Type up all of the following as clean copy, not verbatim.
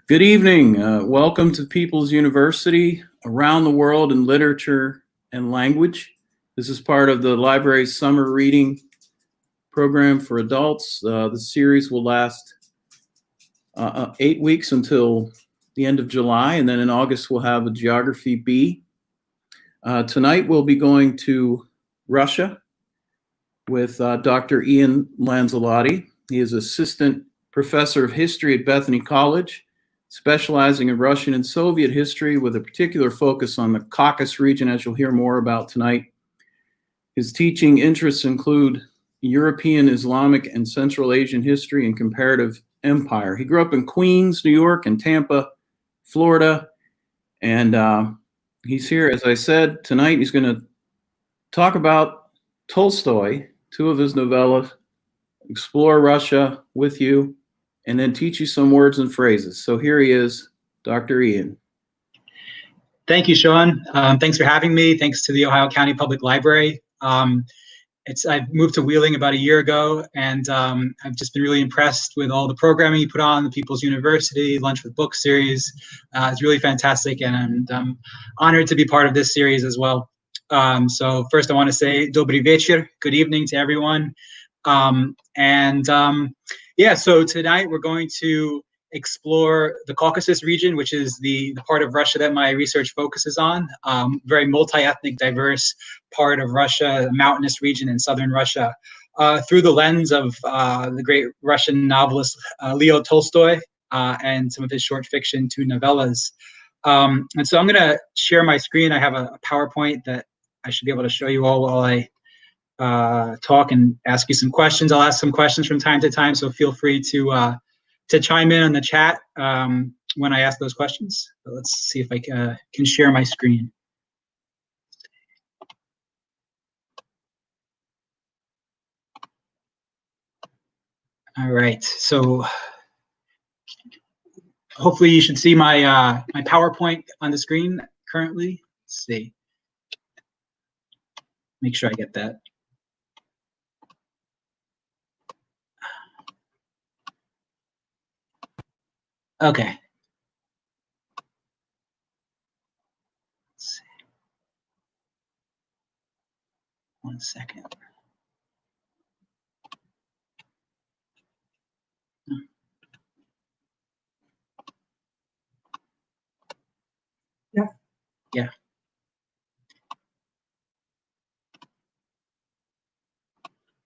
Good evening. Welcome to People's University Around the World in Literature and Language. This is part of the library's summer reading program for adults. The series will last 8 weeks until the end of July, and then in August we'll have a Geography B. Tonight we'll be going to Russia with Dr. Ian Lanzillotti. He is Assistant Professor of History at Bethany College, specializing in Russian and Soviet history with a particular focus on the Caucasus region, as you'll hear more about tonight. His teaching interests include European, Islamic, and Central Asian history and comparative empire. He grew up in Queens, New York, and Tampa, Florida, and he's here, as I said, tonight. He's going to talk about Tolstoy, two of his novellas, explore Russia with you, and then teach you some words and phrases. So here he is, Dr. Ian. Thank you, Sean. Thanks for having me. Thanks to the Ohio County Public Library. I moved to Wheeling about a year ago, and I've just been really impressed with all the programming you put on, the People's University, Lunch with Books series. It's really fantastic, and I'm honored to be part of this series as well. So first I want to say Dobry večer, good evening to everyone. Yeah, so tonight we're going to explore the Caucasus region, which is the part of Russia that my research focuses on. Very multi-ethnic, diverse part of Russia, mountainous region in southern Russia, through the lens of the great Russian novelist Leo Tolstoy and some of his short fiction, two novellas. And so I'm going to share my screen. I have a PowerPoint that I should be able to show you all while I talk and ask you some questions. I'll ask some questions from time to time, so feel free to chime in on the chat when I ask those questions. So let's see if I can share my screen. All right, so hopefully you should see my my PowerPoint on the screen currently. Let's see. Make sure I get that. Okay. Let's see. 1 second. Yeah.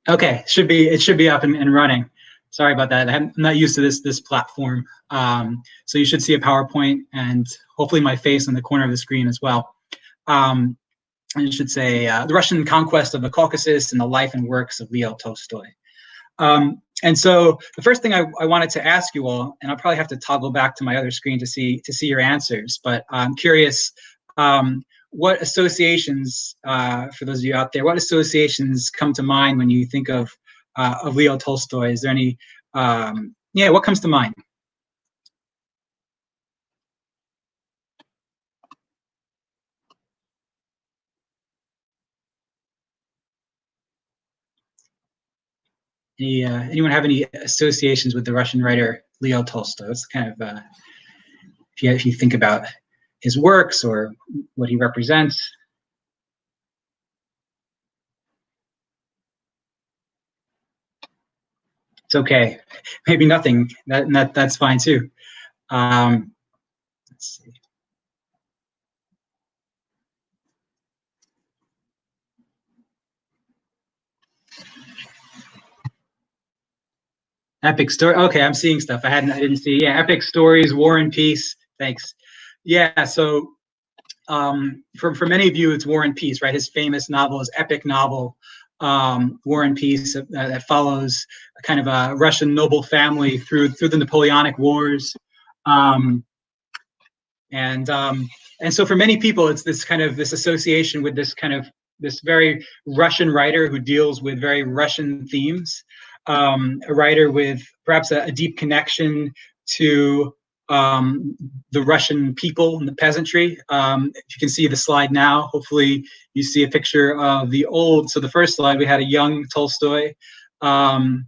Okay, it should be up and running. Sorry about that. I'm not used to this platform. So you should see a PowerPoint and hopefully my face on the corner of the screen as well. And it should say the Russian conquest of the Caucasus and the life and works of Leo Tolstoy. And so the first thing I wanted to ask you all, and I'll probably have to toggle back to my other screen to see your answers, but I'm curious, what associations, for those of you out there, what associations come to mind when you think of Leo Tolstoy? Is there any, yeah, what comes to mind? Anyone have any associations with the Russian writer Leo Tolstoy? It's kind of, if you think about his works or what he represents. It's okay. Maybe nothing. That's fine too. Let's see. Epic story. Okay, I'm seeing stuff I didn't see. Yeah, epic stories, War and Peace. Thanks. Yeah. So, for many of you, it's War and Peace, right? His famous novel, his epic novel, War and Peace, that follows a kind of a Russian noble family through the Napoleonic Wars, and so for many people, it's this association with this very Russian writer who deals with very Russian themes. A writer with perhaps a deep connection to the Russian people and the peasantry. If you can see the slide now, hopefully you see a picture of so the first slide, we had a young Tolstoy. In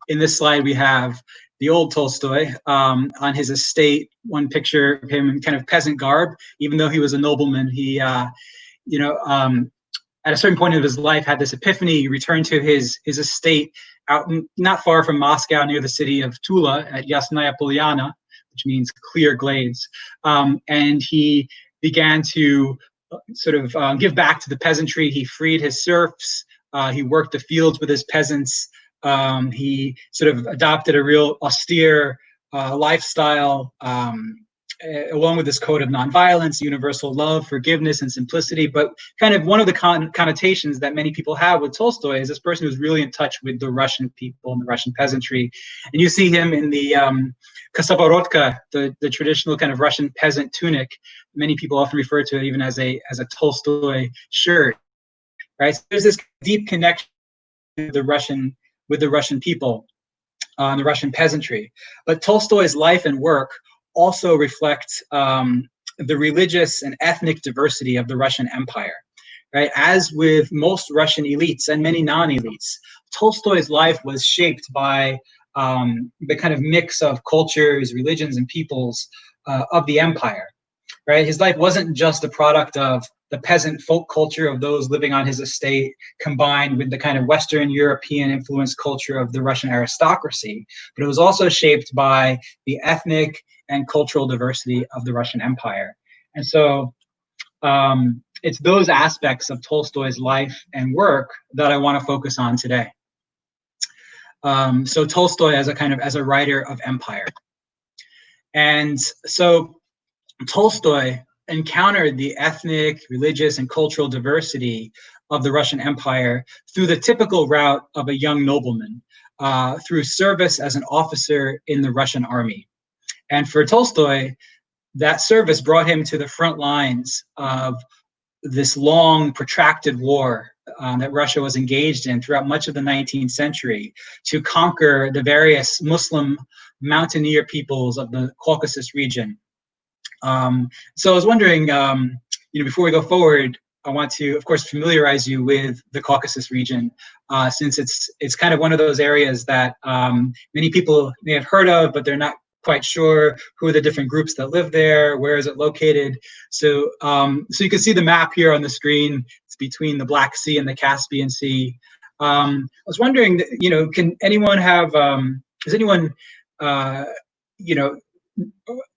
this slide, we have the old Tolstoy, on his estate. One picture of him in kind of peasant garb, even though he was a nobleman. He, you know, at a certain point of his life, had this epiphany. He returned to his estate out not far from Moscow, near the city of Tula at Yasnaya Polyana, which means clear glades. And he began to sort of give back to the peasantry. He freed his serfs. He worked the fields with his peasants. He sort of adopted a real austere lifestyle, along with this code of nonviolence, universal love, forgiveness, and simplicity. But kind of one of the connotations that many people have with Tolstoy is this person who's really in touch with the Russian people and the Russian peasantry. And you see him in the kasaborotka, the traditional kind of Russian peasant tunic. Many people often refer to it even as a Tolstoy shirt, right? So there's this deep connection with the Russian people, the Russian peasantry. But Tolstoy's life and work also reflect the religious and ethnic diversity of the Russian Empire, right? As with most Russian elites and many non-elites, Tolstoy's life was shaped by the kind of mix of cultures, religions, and peoples of the empire, right? His life wasn't just a product of the peasant folk culture of those living on his estate, combined with the kind of Western European influenced culture of the Russian aristocracy, but it was also shaped by the ethnic and cultural diversity of the Russian Empire. And so it's those aspects of Tolstoy's life and work that I want to focus on today. So Tolstoy as a writer of empire. And so Tolstoy encountered the ethnic, religious, and cultural diversity of the Russian Empire through the typical route of a young nobleman, through service as an officer in the Russian army. And for Tolstoy, that service brought him to the front lines of this long, protracted war that Russia was engaged in throughout much of the 19th century to conquer the various Muslim mountaineer peoples of the Caucasus region. So I was wondering, before we go forward, I want to, of course, familiarize you with the Caucasus region, since it's kind of one of those areas that many people may have heard of, but they're not quite sure who are the different groups that live there, where is it located. So so you can see the map here on the screen. It's between the Black Sea and the Caspian Sea. I was wondering, can anyone have, does anyone,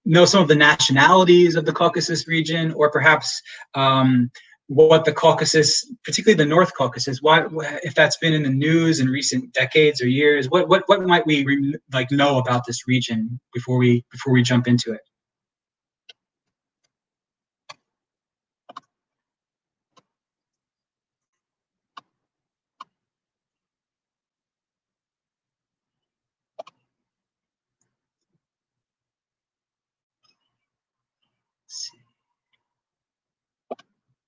know some of the nationalities of the Caucasus region, or perhaps what the Caucasus, particularly the North Caucasus, if that's been in the news in recent decades or years, what might we know about this region before we jump into it?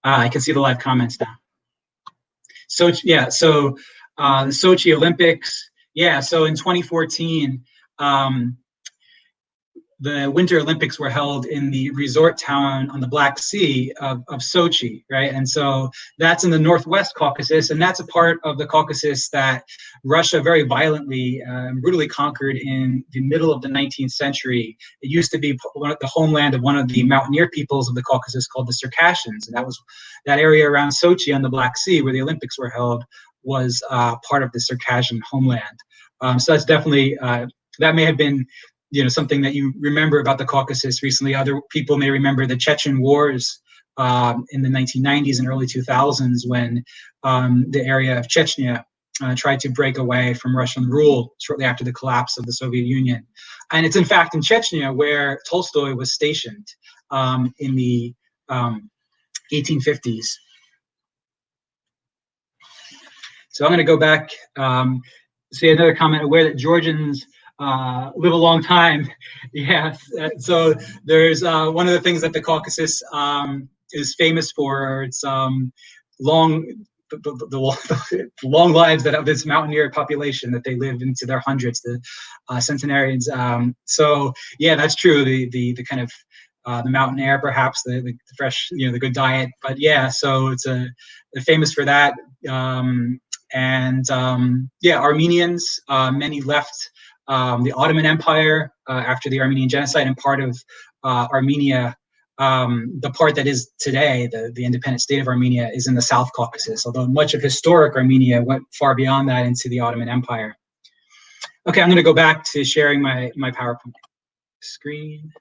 I can see the live comments now. So yeah, so the Sochi Olympics. Yeah, so in 2014, the Winter Olympics were held in the resort town on the Black Sea of Sochi, right? And so that's in the Northwest Caucasus, and that's a part of the Caucasus that Russia very violently, brutally conquered in the middle of the 19th century. It used to be the homeland of one of the mountaineer peoples of the Caucasus called the Circassians, and that area around Sochi on the Black Sea where the Olympics were held was part of the Circassian homeland. So that's definitely, that may have been something that you remember about the Caucasus recently. Other people may remember the Chechen Wars in the 1990s and early 2000s, when the area of Chechnya tried to break away from Russian rule shortly after the collapse of the Soviet Union. And it's in fact in Chechnya where Tolstoy was stationed in the 1850s. So I'm going to go back, say another comment, aware that Georgians live a long time. Yeah, so there's one of the things that the Caucasus is famous for. It's long lives that of this mountaineer population, that they live into their hundreds, the centenarians. So yeah, that's true. The kind of the mountain air, perhaps the fresh, the good diet. But yeah, so they're famous for that. And yeah, Armenians, many left the Ottoman Empire after the Armenian Genocide, and part of Armenia. The part that is today, the independent state of Armenia, is in the South Caucasus, although much of historic Armenia went far beyond that into the Ottoman Empire. Okay, I'm going to go back to sharing my PowerPoint screen.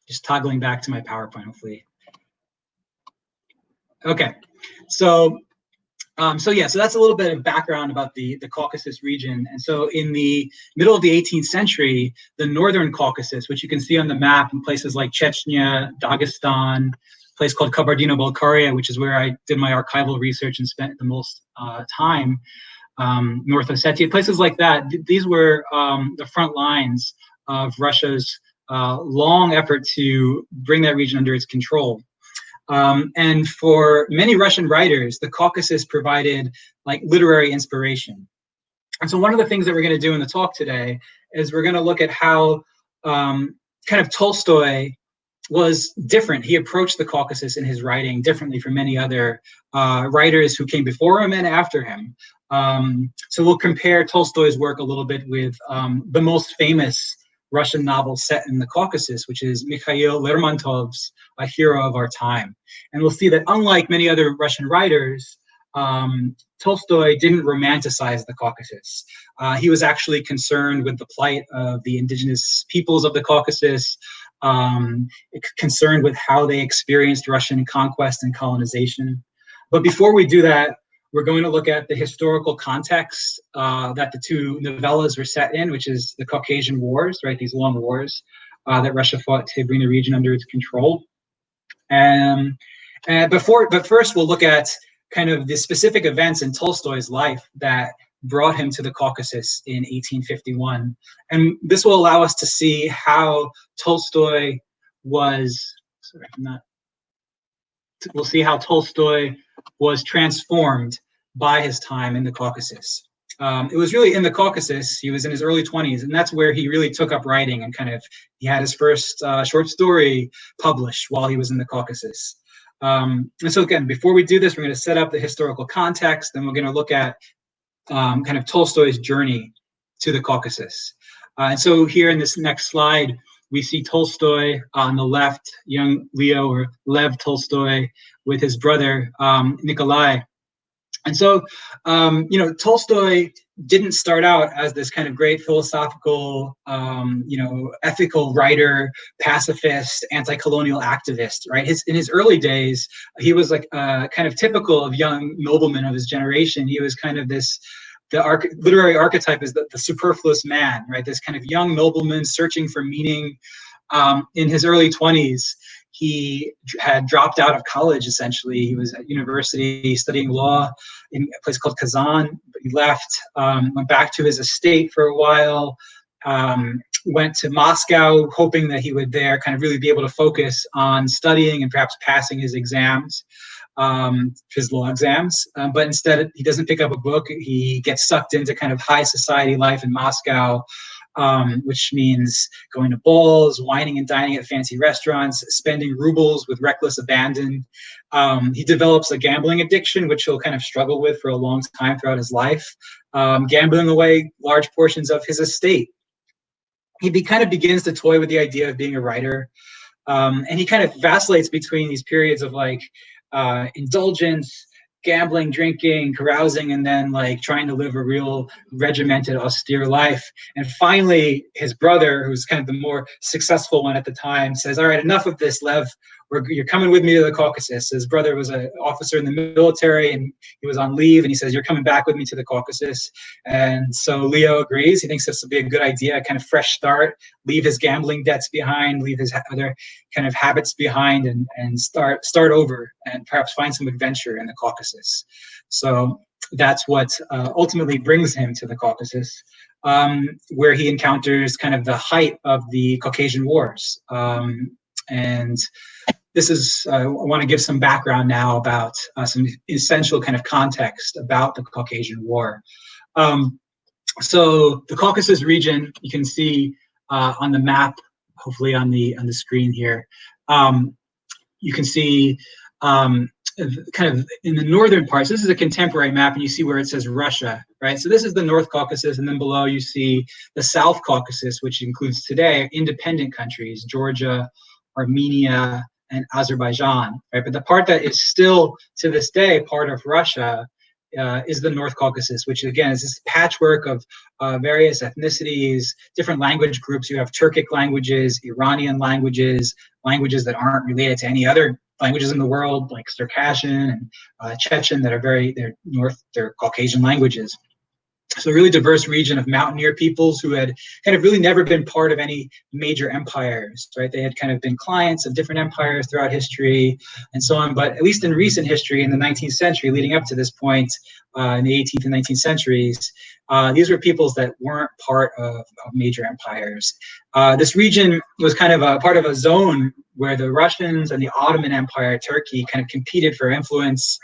Just toggling back to my PowerPoint, hopefully. Okay, so so that's a little bit of background about the Caucasus region. And so in the middle of the 18th century, the Northern Caucasus, which you can see on the map in places like Chechnya, Dagestan, a place called Kabardino-Balkaria, which is where I did my archival research and spent the most time, North Ossetia, places like that. These were the front lines of Russia's long effort to bring that region under its control. And for many Russian writers, the Caucasus provided like literary inspiration. And so one of the things that we're going to do in the talk today is we're going to look at how kind of Tolstoy was different. He approached the Caucasus in his writing differently from many other writers who came before him and after him. So we'll compare Tolstoy's work a little bit with the most famous Russian novel set in the Caucasus, which is Mikhail Lermontov's A Hero of Our Time. And we'll see that unlike many other Russian writers, Tolstoy didn't romanticize the Caucasus. He was actually concerned with the plight of the indigenous peoples of the Caucasus, concerned with how they experienced Russian conquest and colonization. But before we do that, we're going to look at the historical context that the two novellas were set in, which is the Caucasian Wars, right? These long wars that Russia fought to bring the region under its control. But first, we'll look at kind of the specific events in Tolstoy's life that brought him to the Caucasus in 1851. And this will allow us to see how Tolstoy was, we'll see how Tolstoy was transformed by his time in the Caucasus. It was really in the Caucasus, he was in his early 20s, and that's where he really took up writing and he had his first short story published while he was in the Caucasus. And so again, before we do this, we're going to set up the historical context, then we're going to look at kind of Tolstoy's journey to the Caucasus. And so here in this next slide, we see Tolstoy on the left, young Leo or Lev Tolstoy with his brother, Nikolai. And so, Tolstoy didn't start out as this kind of great philosophical, ethical writer, pacifist, anti-colonial activist, right? In his early days, he was like kind of typical of young noblemen of his generation. He was kind of literary archetype is the superfluous man, right? This kind of young nobleman searching for meaning. In his early 20s, he had dropped out of college, essentially. He was at university studying law in a place called Kazan. But he left, went back to his estate for a while, went to Moscow, hoping that he would there kind of really be able to focus on studying and perhaps passing his exams, his law exams. But instead, he doesn't pick up a book. He gets sucked into kind of high society life in Moscow, which means going to balls, wining and dining at fancy restaurants, spending rubles with reckless abandon. He develops a gambling addiction, which he'll kind of struggle with for a long time throughout his life, gambling away large portions of his estate. He kind of begins to toy with the idea of being a writer, and he kind of vacillates between these periods of like indulgence, gambling, drinking, carousing, and then like trying to live a real regimented, austere life. And finally, his brother, who's kind of the more successful one at the time, says, "All right, enough of this, Lev. You're coming with me to the Caucasus." His brother was an officer in the military, and he was on leave, and he says, "You're coming back with me to the Caucasus." And so Leo agrees. He thinks this will be a good idea, a kind of fresh start, leave his gambling debts behind, leave his other kind of habits behind, and start over, and perhaps find some adventure in the Caucasus. So that's what ultimately brings him to the Caucasus, where he encounters kind of the height of the Caucasian Wars. And this is, I want to give some background now about some essential kind of context about the Caucasian War. So the Caucasus region, you can see on the map, hopefully on the screen here, you can see kind of in the northern parts. This is a contemporary map, and you see where it says Russia, right? So this is the North Caucasus, and then below you see the South Caucasus, which includes today independent countries, Georgia, Armenia, and Azerbaijan, right? But the part that is still to this day part of Russia is the North Caucasus, which again is this patchwork of various ethnicities, different language groups. You have Turkic languages, Iranian languages, languages that aren't related to any other languages in the world, like Circassian and Chechen, that are they're Caucasian languages. So a really diverse region of mountaineer peoples who had kind of really never been part of any major empires, right? They had kind of been clients of different empires throughout history and so on. But at least in recent history, in the 19th century, leading up to this point, in the 18th and 19th centuries, these were peoples that weren't part of major empires. This region was kind of a part of a zone where the Russians and the Ottoman Empire, Turkey, kind of competed for influence.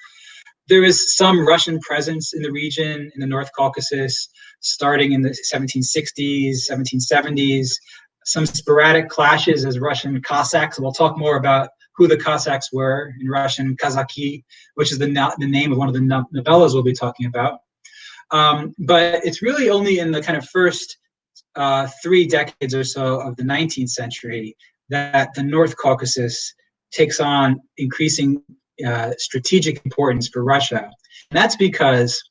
There is some Russian presence in the region, in the North Caucasus, starting in the 1760s, 1770s, some sporadic clashes as Russian Cossacks. We'll talk more about who the Cossacks were in Russian, Kazaki, which is the name of one of the novellas we'll be talking about. But it's really only in the kind of first 3 decades or so of the 19th century that the North Caucasus takes on increasing strategic importance for Russia. And that's because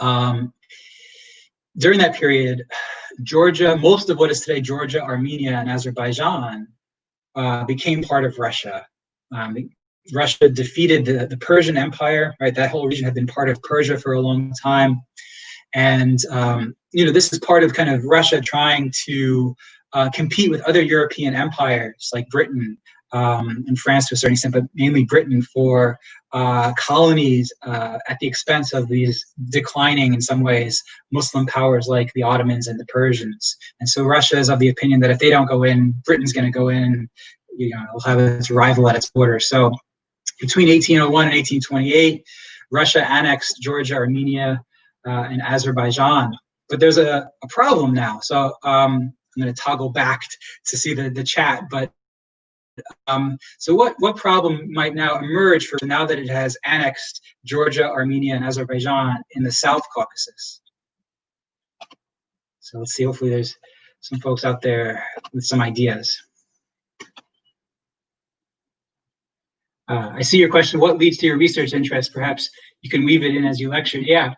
during that period, Georgia, most of what is today Georgia, Armenia, and Azerbaijan became part of Russia. Russia defeated the Persian Empire, right? That whole region had been part of Persia for a long time. And, this is part of kind of Russia trying to compete with other European empires like Britain, and France to a certain extent, but mainly Britain, for colonies at the expense of these declining, in some ways, Muslim powers like the Ottomans and the Persians. And so Russia is of the opinion that if they don't go in, Britain's going to go in, it'll have its rival at its border. So between 1801 and 1828, Russia annexed Georgia, Armenia, and Azerbaijan. But there's a problem now. So I'm going to toggle back to see the chat, but so what problem might now emerge for now that it has annexed Georgia, Armenia, and Azerbaijan in the South Caucasus? So let's see, hopefully there's some folks out there with some ideas. I see your question, what leads to your research interest? Perhaps you can weave it in as you lectured. Yeah,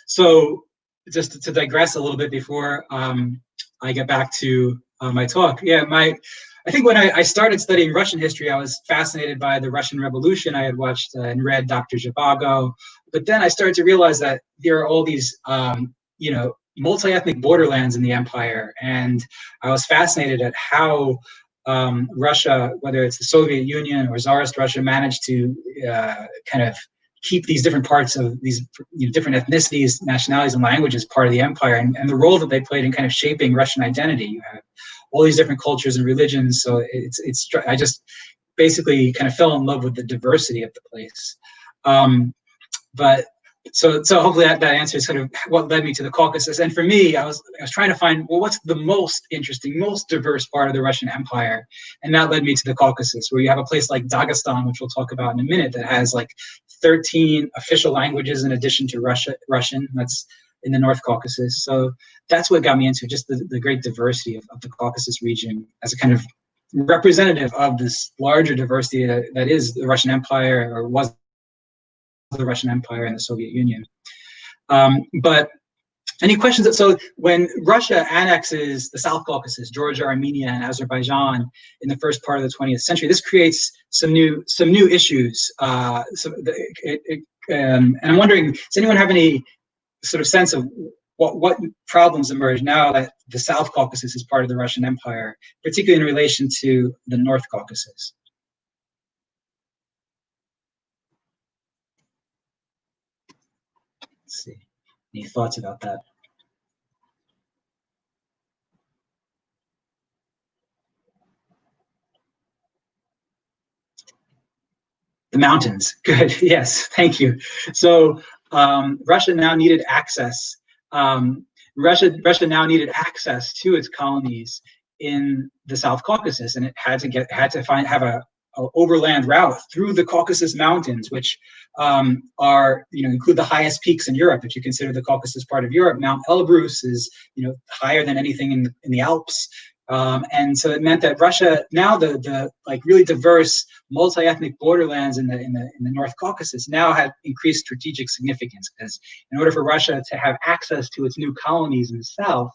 so just to digress a little bit before I get back to my talk. Yeah, I think when I started studying Russian history, I was fascinated by the Russian Revolution. I had watched and read Dr. Zhivago, but then I started to realize that there are all these, multi-ethnic borderlands in the empire, and I was fascinated at how Russia, whether it's the Soviet Union or Tsarist Russia, managed to kind of keep these different parts of these different ethnicities, nationalities, and languages part of the empire, and the role that they played in kind of shaping Russian identity. You have all these different cultures and religions, so I just basically kind of fell in love with the diversity of the place. But so hopefully that answers sort of what led me to the Caucasus. And for me, I was trying to find, well, what's the most interesting, most diverse part of the Russian Empire? And that led me to the Caucasus, where you have a place like Dagestan, which we'll talk about in a minute, that has like 13 official languages in addition to Russian. That's in the North Caucasus. So that's what got me into just the great diversity of the Caucasus region as a kind of representative of this larger diversity that is the Russian Empire, or was the Russian Empire and the Soviet Union. But any questions? So when Russia annexes the South Caucasus, Georgia, Armenia, and Azerbaijan in the first part of the 20th century, this creates some new issues. And I'm wondering, does anyone have any sort of sense of what problems emerge now that the South Caucasus is part of the Russian Empire, particularly in relation to the North Caucasus? Let's see. Any thoughts about that? The mountains. Good. Yes. Thank you. So Russia now needed access. Russia now needed access to its colonies in the South Caucasus, and it had to have a overland route through the Caucasus Mountains, which include the highest peaks in Europe. If you consider the Caucasus part of Europe, Mount Elbrus is higher than anything in the Alps. And so it meant that Russia, now the really diverse multi-ethnic borderlands in the North Caucasus, now had increased strategic significance, because in order for Russia to have access to its new colonies in the south,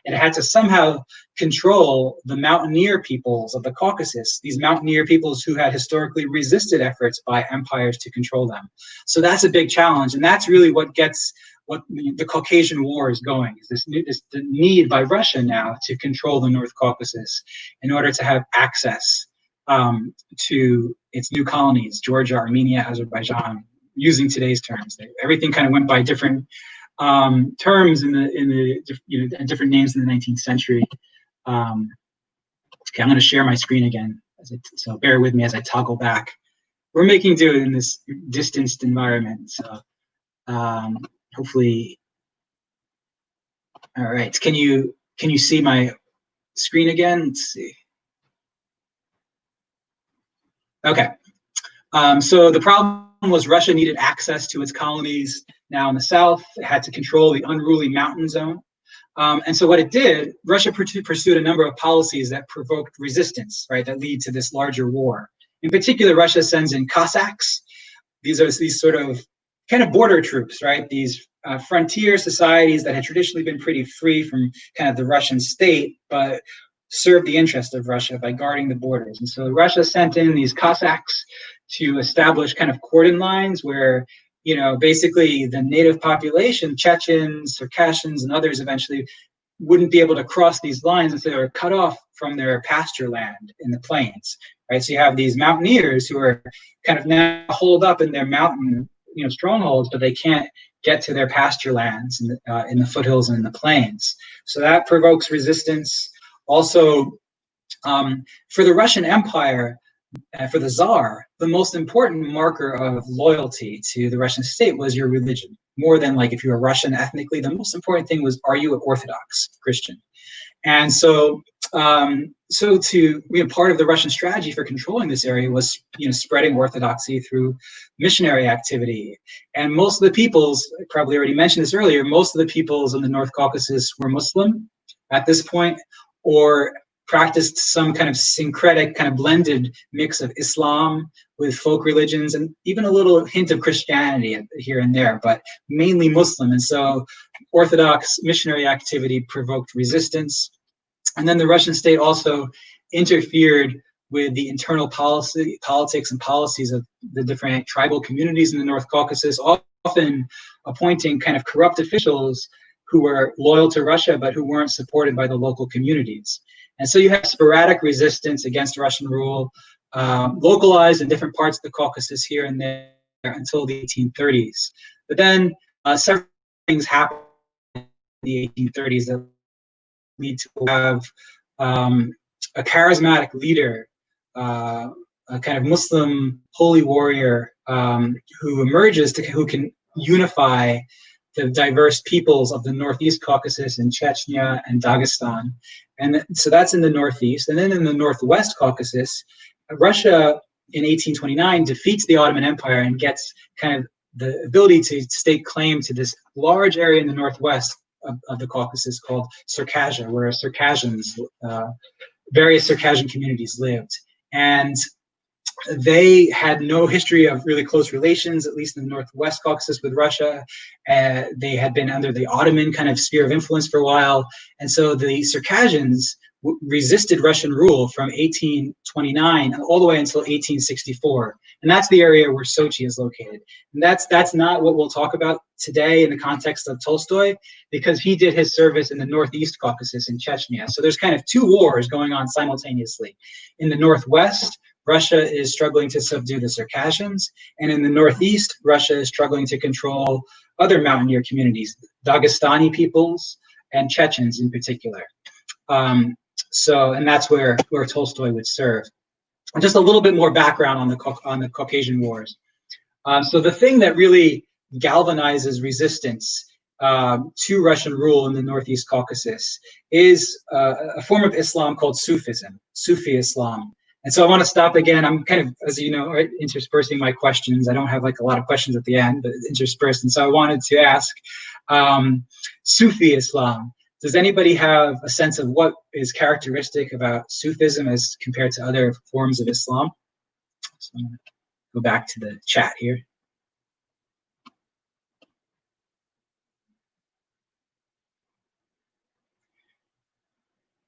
it had to somehow control the mountaineer peoples of the Caucasus, these mountaineer peoples who had historically resisted efforts by empires to control them. So that's a big challenge, and that's really what the Caucasian War is going, is the need by Russia now to control the North Caucasus in order to have access to its new colonies, Georgia, Armenia, Azerbaijan, using today's terms. Everything kind of went by different terms and different names in the 19th century. Okay, I'm going to share my screen again, so bear with me as I toggle back. We're making do in this distanced environment, so hopefully. All right, can you see my screen again? Let's see. Okay, so the problem was Russia needed access to its colonies now in the south. It had to control the unruly mountain zone. And so what it did, Russia pursued a number of policies that provoked resistance, right, that lead to this larger war. In particular, Russia sends in Cossacks. These are these sort of kind of border troops, right? These frontier societies that had traditionally been pretty free from kind of the Russian state, but served the interest of Russia by guarding the borders. And so Russia sent in these Cossacks to establish kind of cordon lines where, basically the native population, Chechens, Circassians, and others eventually wouldn't be able to cross these lines, and so they were cut off from their pasture land in the plains, right? So you have these mountaineers who are kind of now holed up in their mountain, strongholds, but they can't get to their pasture lands in the foothills and in the plains. So that provokes resistance. Also, for the Russian Empire, for the Tsar, the most important marker of loyalty to the Russian state was your religion. More than if you were Russian ethnically, the most important thing was, are you an Orthodox Christian? And so, part of the Russian strategy for controlling this area was, spreading Orthodoxy through missionary activity. And most of the peoples, I probably already mentioned this earlier, most of the peoples in the North Caucasus were Muslim at this point, or practiced some kind of syncretic, kind of blended mix of Islam with folk religions, and even a little hint of Christianity here and there, but mainly Muslim. And so Orthodox missionary activity provoked resistance. And then the Russian state also interfered with the internal politics and policies of the different tribal communities in the North Caucasus, often appointing kind of corrupt officials who were loyal to Russia, but who weren't supported by the local communities. And so you have sporadic resistance against Russian rule, localized in different parts of the Caucasus here and there until the 1830s. But then several things happen in the 1830s that lead to have a charismatic leader, a kind of Muslim holy warrior who emerges, who can unify the diverse peoples of the Northeast Caucasus and Chechnya and Dagestan. And so that's in the Northeast. And then in the Northwest Caucasus, Russia in 1829 defeats the Ottoman Empire and gets kind of the ability to stake claim to this large area in the Northwest of the Caucasus called Circassia, where Circassians, various Circassian communities lived. And they had no history of really close relations, at least in the Northwest Caucasus, with Russia. They had been under the Ottoman kind of sphere of influence for a while. And so the Circassians resisted Russian rule from 1829 all the way until 1864. And that's the area where Sochi is located. And that's not what we'll talk about today in the context of Tolstoy, because he did his service in the Northeast Caucasus in Chechnya. So there's kind of two wars going on simultaneously. In the Northwest, Russia is struggling to subdue the Circassians, and in the Northeast, Russia is struggling to control other mountaineer communities, Dagestani peoples and Chechens in particular. And that's where Tolstoy would serve. just a little bit more background on the Caucasian Wars. So the thing that really galvanizes resistance to Russian rule in the Northeast Caucasus is a form of Islam called Sufism, Sufi Islam. And so I want to stop again. I'm kind of, as you know, right, interspersing my questions. I don't have like a lot of questions at the end, but interspersed. And so I wanted to ask, Sufi Islam, does anybody have a sense of what is characteristic about Sufism as compared to other forms of Islam? So I'm going to go back to the chat here.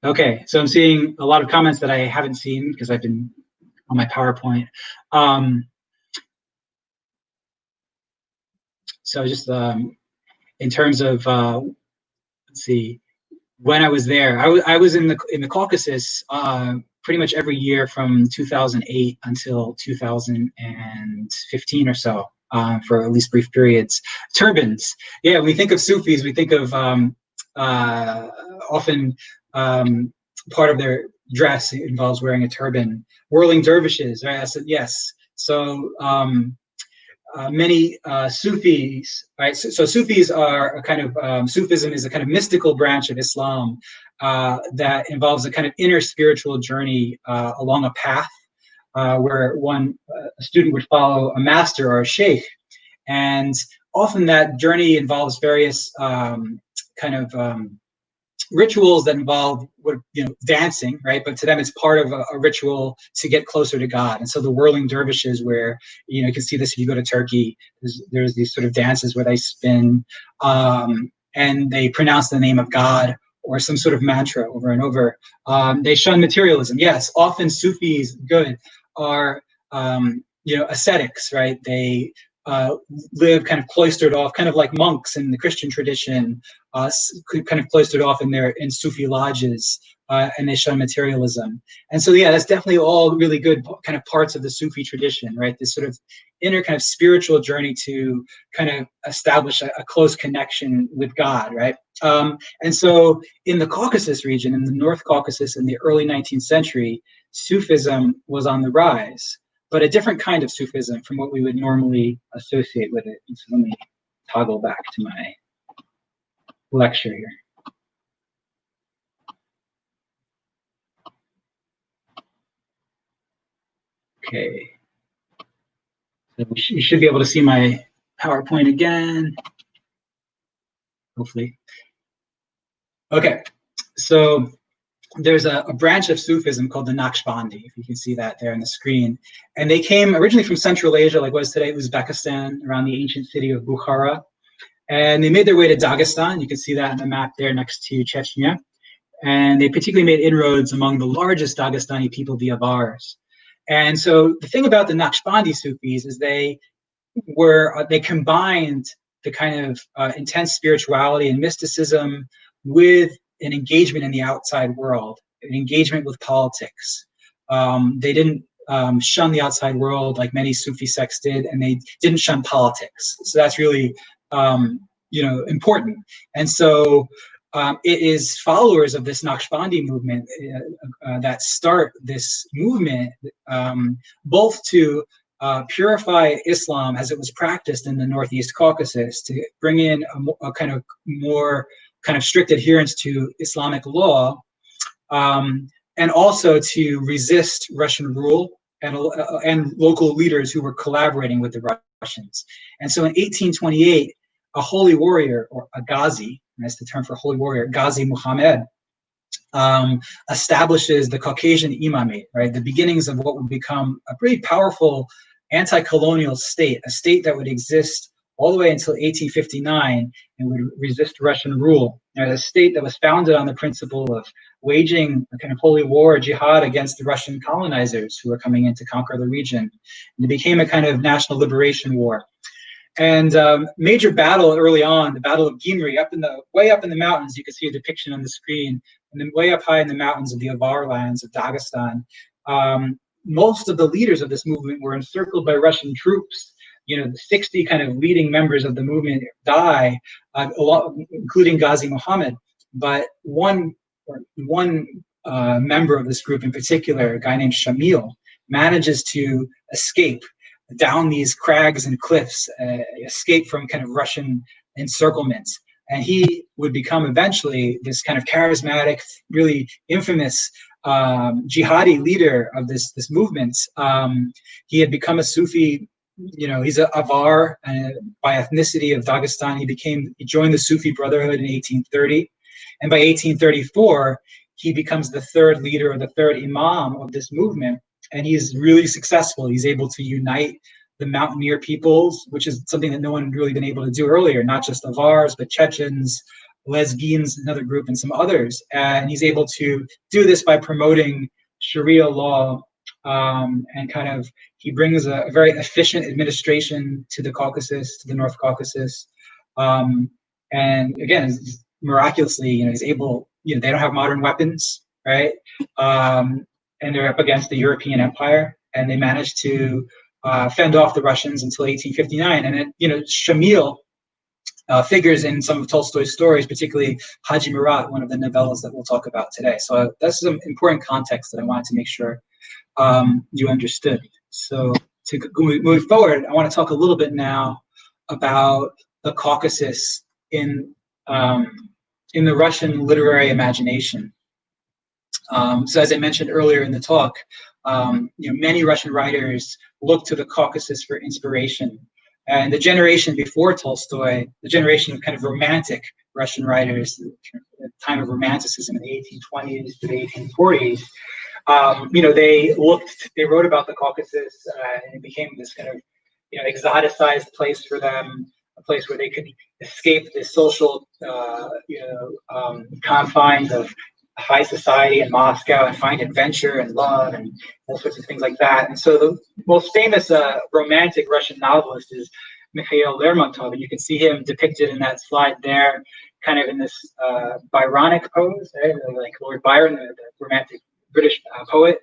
Okay, so I'm seeing a lot of comments that I haven't seen because I've been on my PowerPoint. So just in terms of, let's see, when I was there, I was in the Caucasus pretty much every year from 2008 until 2015 or so, for at least brief periods. Turbans, yeah. When we think of Sufis, we think of often part of their dress involves wearing a turban. Whirling dervishes, right? I said yes. So many Sufis, right? So Sufis are a kind of, Sufism is a kind of mystical branch of Islam that involves a kind of inner spiritual journey along a path where a student would follow a master or a sheikh. And often that journey involves various rituals that involve dancing, right? But to them, it's part of a ritual to get closer to God. And so the whirling dervishes, where you can see this if you go to Turkey, there's these sort of dances where they spin and they pronounce the name of God or some sort of mantra over and over. They shun materialism. Yes, often Sufis, are ascetics, right? They live kind of cloistered off, kind of like monks in the Christian tradition, kind of cloistered off in Sufi lodges, and they shun materialism. And so, yeah, that's definitely all really good kind of parts of the Sufi tradition, right? This sort of inner kind of spiritual journey to kind of establish a close connection with God, right? And so in the Caucasus region, in the North Caucasus in the early 19th century, Sufism was on the rise, but a different kind of Sufism from what we would normally associate with it. And so let me toggle back to my lecture here. Okay. So you should be able to see my PowerPoint again, hopefully. Okay, so there's a branch of Sufism called the Naqshbandi, if you can see that there on the screen. And they came originally from Central Asia, like what is today Uzbekistan, around the ancient city of Bukhara. And they made their way to Dagestan. You can see that on the map there next to Chechnya. And they particularly made inroads among the largest Dagestani people, the Avars. And so the thing about the Naqshbandi Sufis is they combined the kind of intense spirituality and mysticism with an engagement in the outside world, an engagement with politics. They didn't shun the outside world like many Sufi sects did, and they didn't shun politics. So that's really important. And so it is followers of this Naqshbandi movement that start this movement, both to purify Islam as it was practiced in the Northeast Caucasus, to bring in a kind of more kind of strict adherence to Islamic law, and also to resist Russian rule and local leaders who were collaborating with the Russians. And so in 1828, a holy warrior, or a Ghazi, that's the term for holy warrior, Ghazi Muhammad, establishes the Caucasian imamate, right? The beginnings of what would become a pretty powerful anti-colonial state, a state that would exist all the way until 1859 and would resist Russian rule. A state that was founded on the principle of waging a kind of holy war, jihad, against the Russian colonizers who were coming in to conquer the region. And it became a kind of national liberation war. And major battle early on, the Battle of Gyumri, way up in the mountains. You can see a depiction on the screen. And then way up high in the mountains of the Avar lands of Dagestan, most of the leaders of this movement were encircled by Russian troops. The 60 kind of leading members of the movement die, including Ghazi Muhammad. But one member of this group in particular, a guy named Shamil, manages to escape down these crags and cliffs, escape from kind of Russian encirclement. And he would become eventually this kind of charismatic, really infamous jihadi leader of this movement. He had become a Sufi. He's a Avar by ethnicity of Dagestan. He joined the Sufi Brotherhood in 1830, and by 1834 he becomes the third leader or the third imam of this movement, and he's really successful. He's able to unite the mountaineer peoples, which is something that no one had really been able to do earlier, not just Avars, but Chechens, Lezgins, another group, and some others. And he's able to do this by promoting Sharia law, and kind of he brings a very efficient administration to the Caucasus, to the North Caucasus. And again, miraculously, he's able, they don't have modern weapons, right? And they're up against the European Empire, and they managed to fend off the Russians until 1859. And then, Shamil figures in some of Tolstoy's stories, particularly Hadji-Murat, one of the novellas that we'll talk about today. So that's some important context that I wanted to make sure you understood. So to move forward, I want to talk a little bit now about the Caucasus in the Russian literary imagination. So as I mentioned earlier in the talk, many Russian writers look to the Caucasus for inspiration. And the generation before Tolstoy, the generation of kind of romantic Russian writers, the time of Romanticism in the 1820s to the 1840s, they wrote about the Caucasus, and it became this kind of, exoticized place for them, a place where they could escape the social, confines of high society in Moscow and find adventure and love and all sorts of things like that. And so the most famous romantic Russian novelist is Mikhail Lermontov, and you can see him depicted in that slide there, kind of in this Byronic pose, like Lord Byron, the romantic British poet.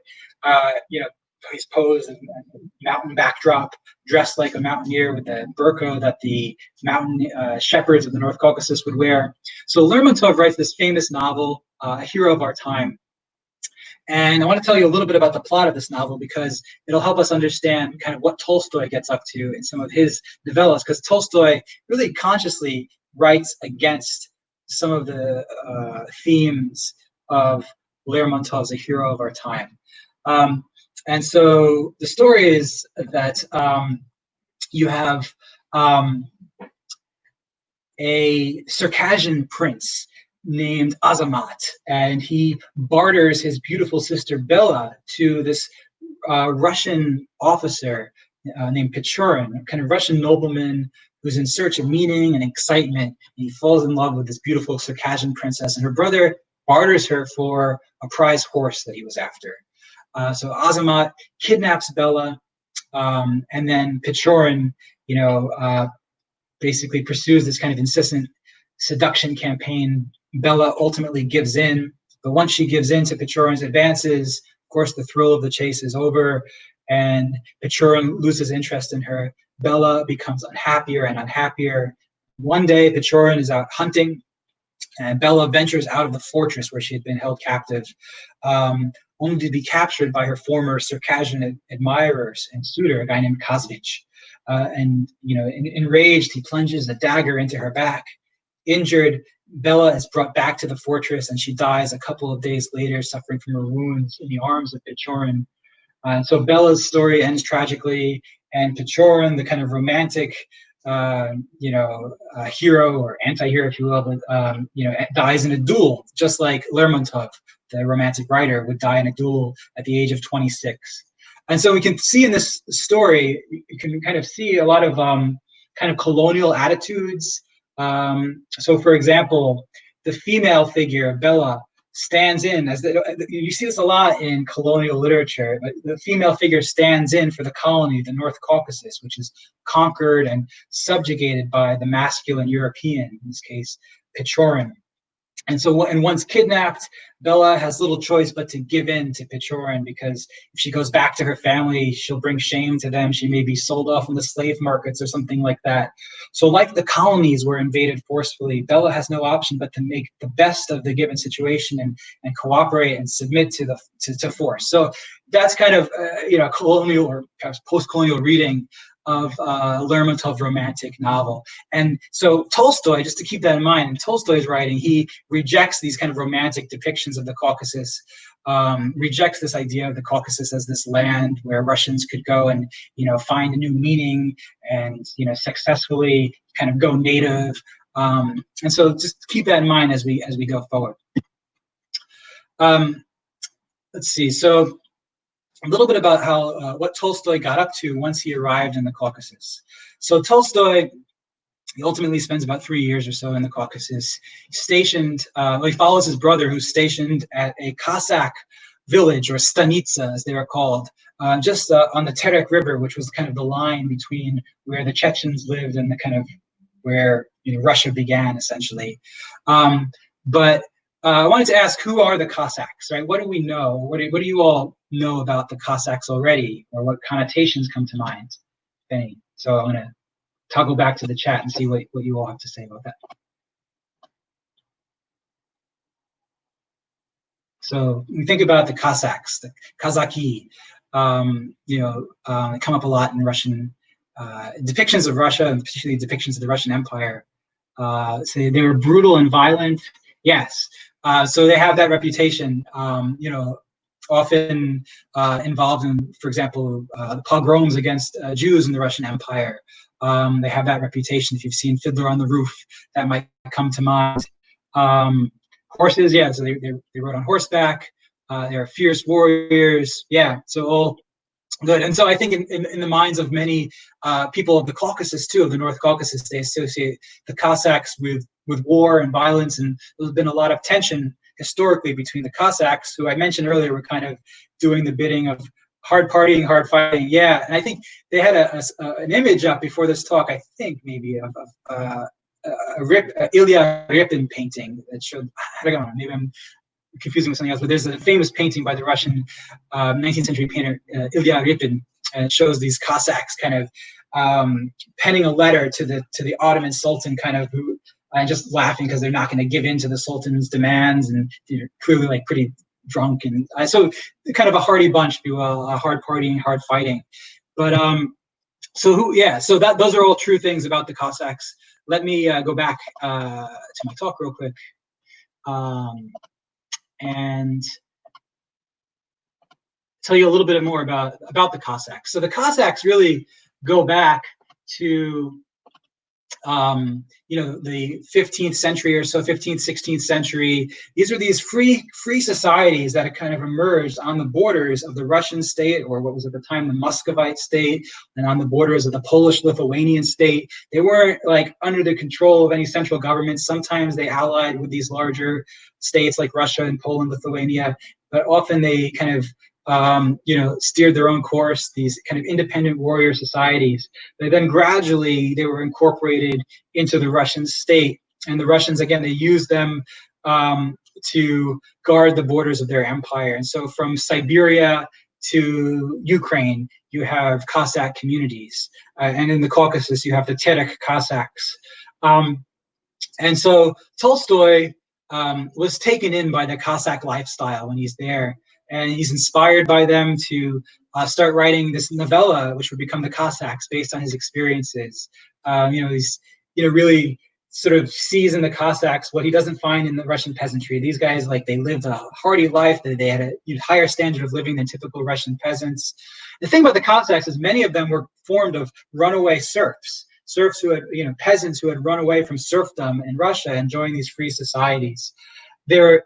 He's posed in a mountain backdrop, dressed like a mountaineer with the burqa that the mountain shepherds of the North Caucasus would wear. So Lermontov writes this famous novel, A Hero of Our Time. And I want to tell you a little bit about the plot of this novel, because it'll help us understand kind of what Tolstoy gets up to in some of his novellas, because Tolstoy really consciously writes against some of the themes of Lermontov's A Hero of Our Time. And so the story is that you have a Circassian prince named Azamat, and he barters his beautiful sister Bella to this Russian officer named Pechorin, a kind of Russian nobleman who's in search of meaning and excitement. And he falls in love with this beautiful Circassian princess, and her brother barters her for a prize horse that he was after. So Azamat kidnaps Bella, and then Pechorin, basically pursues this kind of incessant seduction campaign. Bella ultimately gives in, but once she gives in to Pechorin's advances, of course, the thrill of the chase is over, and Pechorin loses interest in her. Bella becomes unhappier and unhappier. One day, Pechorin is out hunting, and Bella ventures out of the fortress where she had been held captive, only to be captured by her former Circassian admirers and suitor, a guy named Kazvich. Enraged, he plunges a dagger into her back. Injured, Bella is brought back to the fortress, and she dies a couple of days later, suffering from her wounds in the arms of Pechorin. So Bella's story ends tragically, and Pechorin, the kind of romantic, hero or anti-hero, if you will, dies in a duel, just like Lermontov, the romantic writer, would die in a duel at the age of 26. And so we can see in this story, you can kind of see a lot of kind of colonial attitudes. So, for example, the female figure, Bella, stands in, you see this a lot in colonial literature, but the female figure stands in for the colony, the North Caucasus, which is conquered and subjugated by the masculine European, in this case, Pechorin. And so, and once kidnapped, Bella has little choice but to give in to Pechorin, because if she goes back to her family, she'll bring shame to them. She may be sold off in the slave markets or something like that. So like the colonies were invaded forcefully, Bella has no option but to make the best of the given situation and cooperate and submit to force. So that's kind of colonial or perhaps post-colonial reading of Lermontov romantic novel. And so Tolstoy, just to keep that in mind, in Tolstoy's writing, he rejects these kind of romantic depictions of the Caucasus, rejects this idea of the Caucasus as this land where Russians could go and, find a new meaning and, successfully kind of go native. And so just keep that in mind as we go forward. Let's see. So a little bit about how what Tolstoy got up to once he arrived in the Caucasus. So Tolstoy, he ultimately spends about 3 years or so in the Caucasus. Stationed, he follows his brother, who's stationed at a Cossack village, or stanitsa as they were called, just on the Terek River, which was kind of the line between where the Chechens lived and the kind of where Russia began, essentially. But I wanted to ask, who are the Cossacks, right? What do we know? What do you all know about the Cossacks already, or what connotations come to mind, if any? So I'm going to toggle back to the chat and see what you all have to say about that. So we think about the Cossacks, the Kazaki, they come up a lot in Russian depictions of Russia, and particularly depictions of the Russian Empire. So they were brutal and violent. Yes. So they have that reputation, often involved in, for example, the pogroms against Jews in the Russian Empire. They have that reputation. If you've seen Fiddler on the Roof, that might come to mind. Horses, yeah, so they rode on horseback. They're fierce warriors. Yeah, so all good. And so I think in the minds of many people of the Caucasus, too, of the North Caucasus, they associate the Cossacks with war and violence, and there's been a lot of tension historically between the Cossacks, who I mentioned earlier were kind of doing the bidding of hard partying, hard fighting. Yeah, and I think they had an image up before this talk, I think maybe of Ilya Repin painting that showed, I don't know, maybe I'm confusing with something else, but there's a famous painting by the Russian 19th century painter Ilya Repin, and it shows these Cossacks kind of penning a letter to the Ottoman Sultan, kind of who, and just laughing because they're not going to give in to the Sultan's demands, and they're clearly like pretty drunk, and so kind of a hardy bunch, if you will, hard partying, hard fighting. But so those are all true things about the Cossacks. Let me go back to my talk real quick, and tell you a little bit more about the Cossacks. So the Cossacks really go back to the 15th century or so, 15th, 16th century. These are these free societies that had kind of emerged on the borders of the Russian state, or what was at the time the Muscovite state, and on the borders of the Polish-Lithuanian state. They weren't like under the control of any central government. Sometimes they allied with these larger states like Russia and Poland, Lithuania, but often they kind of steered their own course, these kind of independent warrior societies. But then gradually they were incorporated into the Russian state. And the Russians, again, they used them to guard the borders of their empire. And so from Siberia to Ukraine, you have Cossack communities. And in the Caucasus, you have the Terek Cossacks. And so Tolstoy was taken in by the Cossack lifestyle when he's there. And he's inspired by them to start writing this novella, which would become the Cossacks, based on his experiences. He's really sort of sees in the Cossacks what he doesn't find in the Russian peasantry. These guys, like, they lived a hardy life. They had a higher standard of living than typical Russian peasants. The thing about the Cossacks is many of them were formed of runaway serfs who had, peasants who had run away from serfdom in Russia and joined these free societies. They were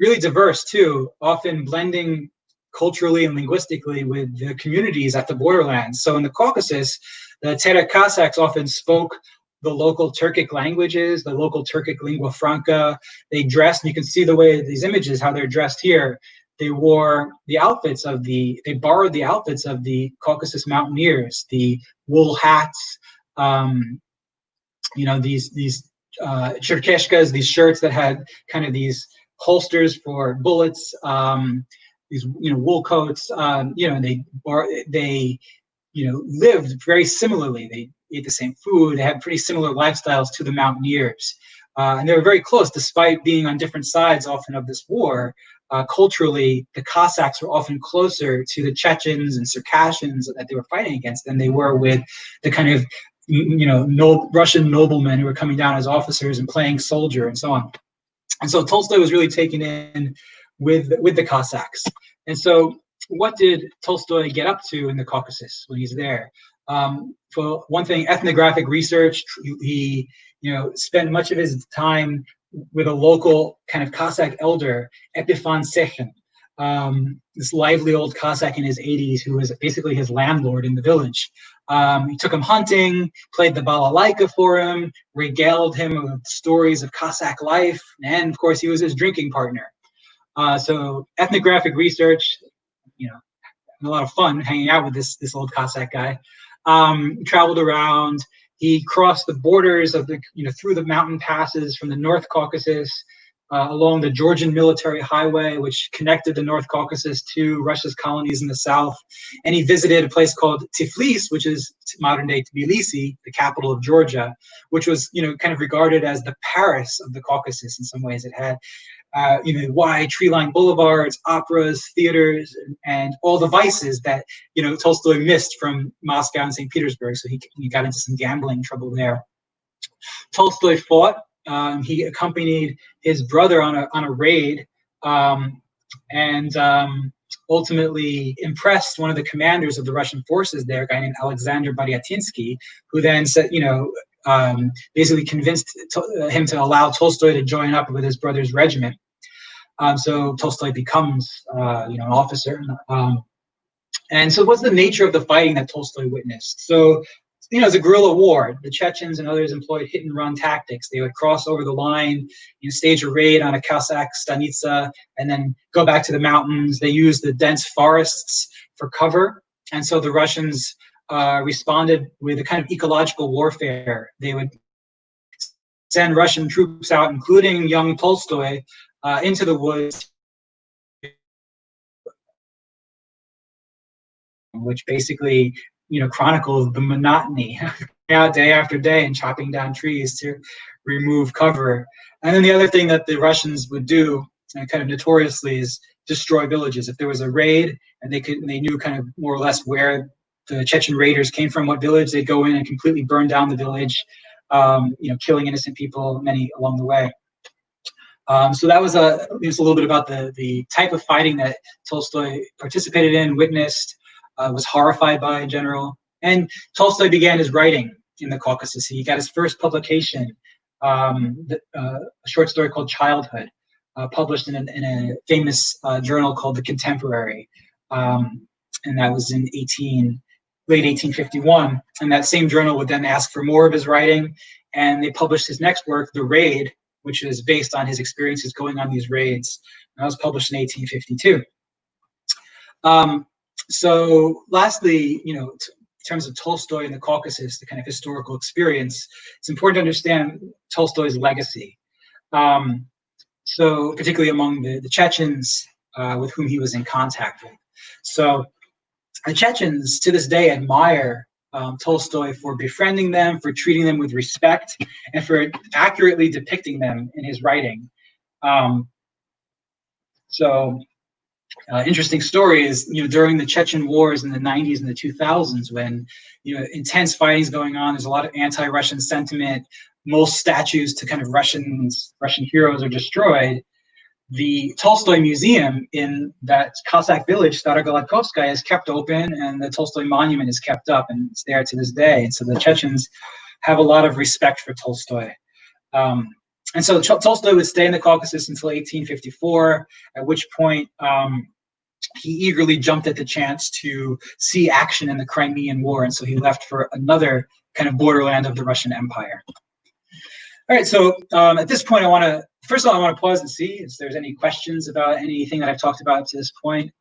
really diverse too, often blending culturally and linguistically with the communities at the borderlands. So in the Caucasus, the Terek Cossacks often spoke the local Turkic languages, the local Turkic lingua franca. They dressed, and you can see the way these images, how they're dressed here. They wore they borrowed the outfits of the Caucasus mountaineers, the wool hats, these Cherkeshkas, these shirts that had kind of these holsters for bullets, these wool coats. They lived very similarly. They ate the same food. They had pretty similar lifestyles to the mountaineers, and they were very close, despite being on different sides often of this war. Culturally, the Cossacks were often closer to the Chechens and Circassians that they were fighting against than they were with the kind of Russian noblemen who were coming down as officers and playing soldier and so on. And so Tolstoy was really taken in with the Cossacks. And so what did Tolstoy get up to in the Caucasus when he's there? For one thing, ethnographic research. He spent much of his time with a local kind of Cossack elder, Epifan Sechin, this lively old Cossack in his 80s who was basically his landlord in the village. He took him hunting, played the balalaika for him, regaled him with stories of Cossack life, and of course he was his drinking partner. So ethnographic research, a lot of fun hanging out with this old Cossack guy. Traveled around. He crossed the borders of through the mountain passes from the North Caucasus, along the Georgian military highway, which connected the North Caucasus to Russia's colonies in the south. And he visited a place called Tiflis, which is modern-day Tbilisi, the capital of Georgia, which was, kind of regarded as the Paris of the Caucasus in some ways. It had, wide tree-lined boulevards, operas, theaters, and all the vices that, Tolstoy missed from Moscow and St. Petersburg. So he got into some gambling trouble there. Tolstoy fought. He accompanied his brother on a raid, and ultimately impressed one of the commanders of the Russian forces there, a guy named Alexander Baryatinsky, who then said, basically convinced him to allow Tolstoy to join up with his brother's regiment. So Tolstoy becomes, an officer. And so what's the nature of the fighting that Tolstoy witnessed? So, it's a guerrilla war. The Chechens and others employed hit-and-run tactics. They would cross over the line, stage a raid on a Cossack stanitsa, and then go back to the mountains. They used the dense forests for cover. And so the Russians responded with a kind of ecological warfare. They would send Russian troops out, including young Tolstoy, into the woods, which basically chronicles the monotony out day after day and chopping down trees to remove cover. And then the other thing that the Russians would do, kind of notoriously, is destroy villages. If there was a raid and they knew kind of more or less where the Chechen raiders came from, what village, they'd go in and completely burn down the village, killing innocent people, many along the way. So that was just a little bit about the type of fighting that Tolstoy participated in, witnessed, was horrified by in general. And Tolstoy began his writing in the Caucasus. He got his first publication, a short story called Childhood, published in a famous journal called The Contemporary. And that was in late 1851. And that same journal would then ask for more of his writing. And they published his next work, The Raid, which is based on his experiences going on these raids. And that was published in 1852. So lastly, in terms of Tolstoy and the Caucasus, the kind of historical experience, it's important to understand Tolstoy's legacy. So particularly among the Chechens with whom he was in contact with. So the Chechens to this day admire Tolstoy for befriending them, for treating them with respect, and for accurately depicting them in his writing. Interesting story is, during the Chechen wars in the 90s and the 2000s, when, intense fighting is going on, there's a lot of anti-Russian sentiment, most statues to kind of Russian heroes are destroyed. The Tolstoy Museum in that Cossack village, Starogolodkovskaya, is kept open, and the Tolstoy monument is kept up, and it's there to this day. And so the Chechens have a lot of respect for Tolstoy. And so Tolstoy would stay in the Caucasus until 1854, at which point he eagerly jumped at the chance to see action in the Crimean War, and so he left for another kind of borderland of the Russian Empire. All right, so at this point, first of all, I want to pause and see if there's any questions about anything that I've talked about to this point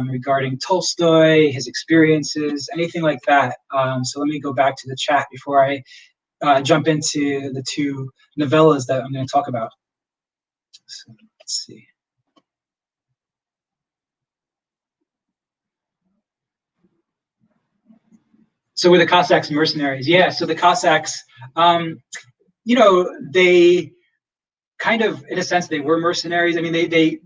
regarding Tolstoy, his experiences, anything like that. So let me go back to the chat before I jump into the two novellas that I'm going to talk about. So let's see. So with the Cossacks mercenaries, yeah. So the Cossacks, you know, they kind of, in a sense, they were mercenaries. I mean, they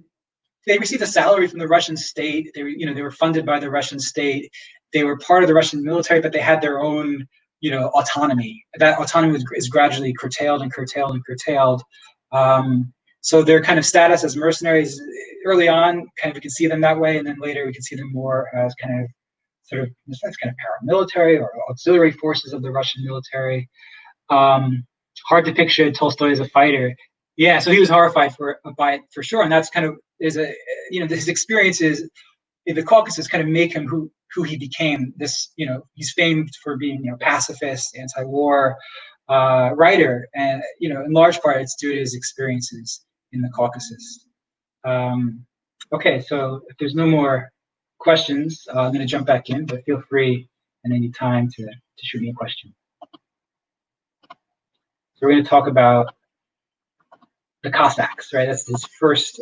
received a salary from the Russian state. They were, you know, they were funded by the Russian state. They were part of the Russian military, but they had their own, you know, autonomy. That autonomy is gradually curtailed and curtailed and curtailed. So their kind of status as mercenaries early on, kind of we can see them that way, and then later we can see them more as kind of sort of, in a sense, kind of paramilitary or auxiliary forces of the Russian military. Hard to picture Tolstoy as a fighter. Yeah, so he was horrified by it for sure, and that's kind of you know, his experiences in the Caucasus kind of make him who he became. This, you know, he's famed for being, you know, pacifist, anti-war writer, and you know, in large part it's due to his experiences in the Caucasus. Okay, so if there's no more questions, I'm going to jump back in, but feel free at any time to shoot me a question. So we're going to talk about the Cossacks, right? That's his first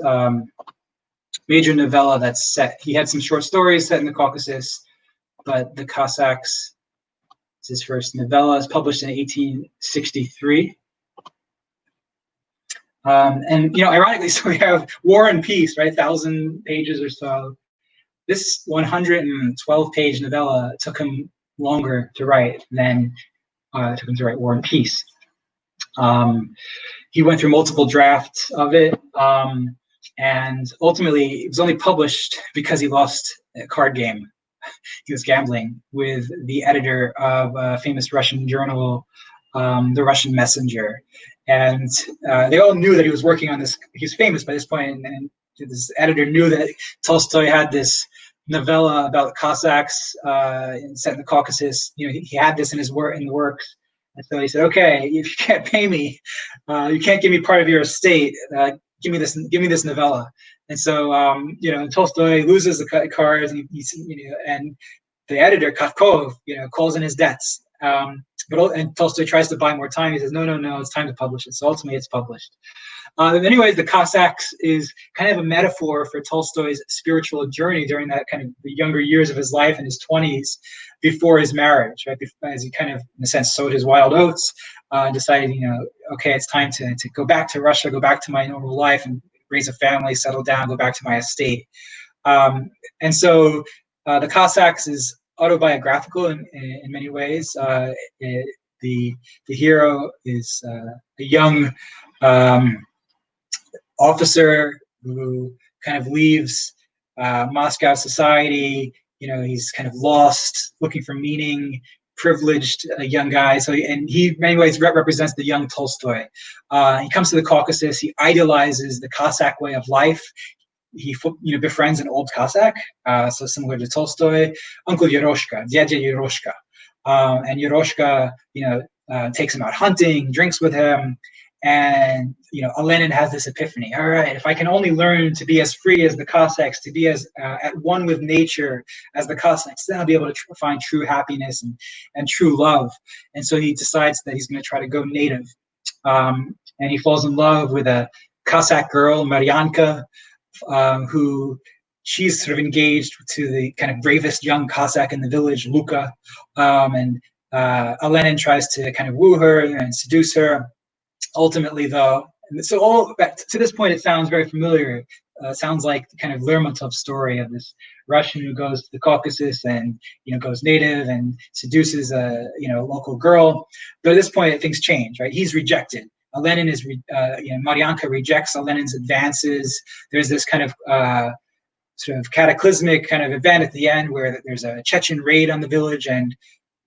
major novella that's set. He had some short stories set in the Caucasus, but the Cossacks is his first novella. It's published in 1863. And, you know, ironically, so we have War and Peace, right? 1,000 pages or so. This 112-page novella took him longer to write than it took him to write War and Peace. He went through multiple drafts of it, and ultimately it was only published because he lost a card game. He was gambling with the editor of a famous Russian journal, The Russian Messenger. And they all knew that he was working on this. He was famous by this point, and this editor knew that Tolstoy had this novella about Cossacks set in the Caucasus. You know, he had this in his work, in the works. And so he said, "Okay, if you can't pay me, you can't give me part of your estate. Give me this novella." And so, you know, Tolstoy loses the cards, and you know, and the editor Katkov, you know, calls in his debts. And Tolstoy tries to buy more time. He says, no, it's time to publish it. So ultimately, it's published. Anyways, the Cossacks is kind of a metaphor for Tolstoy's spiritual journey during that kind of the younger years of his life in his 20s, before his marriage, right? As he kind of, in a sense, sowed his wild oats, decided, you know, okay, it's time to go back to Russia, go back to my normal life, and raise a family, settle down, go back to my estate. And so the Cossacks is autobiographical in many ways. The hero is a young officer who kind of leaves Moscow society. You know, he's kind of lost, looking for meaning, privileged young guy. So, and he, in many ways, represents the young Tolstoy. He comes to the Caucasus. He idolizes the Cossack way of life. He, you know, befriends an old Cossack, so similar to Tolstoy, Uncle Yeroshka, Dядя Yeroshka. And Yeroshka, you know, takes him out hunting, drinks with him, and, you know, Olenin has this epiphany. All right, if I can only learn to be as free as the Cossacks, to be as at one with nature as the Cossacks, then I'll be able to find true happiness and true love. And so he decides that he's going to try to go native. And he falls in love with a Cossack girl, Maryanka, who she's sort of engaged to the kind of bravest young Cossack in the village, Luka. And Olenin tries to kind of woo her and seduce her. Ultimately, though, so all to this point, it sounds very familiar. Sounds like the kind of Lermontov story of this Russian who goes to the Caucasus and, you know, goes native and seduces a, you know, local girl. But at this point, things change, right? He's rejected. Olenin is, you know, Maryanka rejects Olenin's advances. There's this kind of sort of cataclysmic kind of event at the end where there's a Chechen raid on the village, and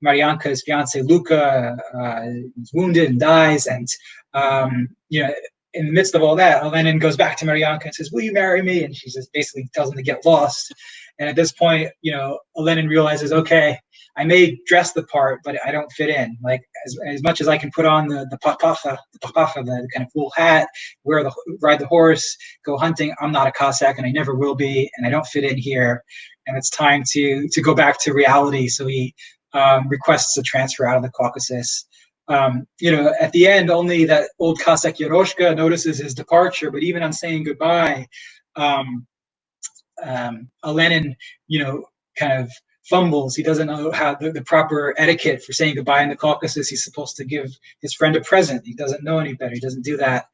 Maryanka's fiance Luka is wounded and dies. And you know, in the midst of all that, Olenin goes back to Maryanka and says, "Will you marry me?" And she just basically tells him to get lost. And at this point, you know, Olenin realizes, okay, I may dress the part, but I don't fit in. Like, as much as I can put on the papacha, the kind of full hat, ride the horse, go hunting, I'm not a Cossack, and I never will be, and I don't fit in here. And it's time to go back to reality. So he requests a transfer out of the Caucasus. At the end, only that old Cossack Yeroshka notices his departure, but even on saying goodbye, Olenin, kind of fumbles. He doesn't know how the proper etiquette for saying goodbye in the Caucasus. He's supposed to give his friend a present. He doesn't know any better. He doesn't do that.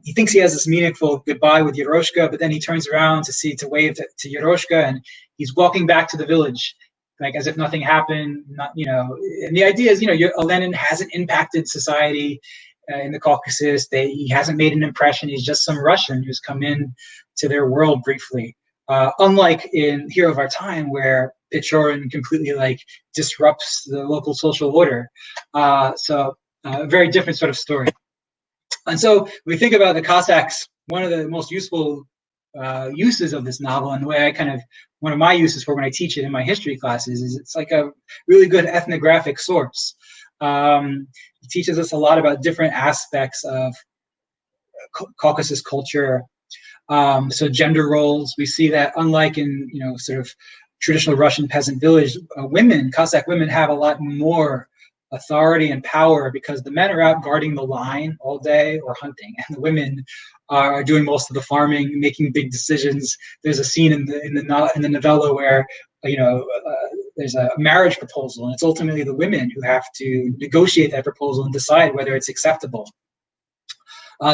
He thinks he has this meaningful goodbye with Yeroshka, but then he turns around to wave to Yeroshka, and he's walking back to the village, like as if nothing happened. And the idea is, Olenin hasn't impacted society in the Caucasus. He hasn't made an impression. He's just some Russian who's come in to their world briefly. Unlike in Hero of Our Time, where Pechorin completely disrupts the local social order. So a very different sort of story. And so when we think about the Cossacks, one of the most useful uses of this novel, and the way one of my uses for when I teach it in my history classes, is it's like a really good ethnographic source. It teaches us a lot about different aspects of Caucasus culture. So gender roles, we see that unlike in sort of traditional Russian peasant village, Cossack women have a lot more authority and power because the men are out guarding the line all day or hunting, and the women are doing most of the farming, making big decisions. There's a scene in the novella where there's a marriage proposal, and it's ultimately the women who have to negotiate that proposal and decide whether it's acceptable.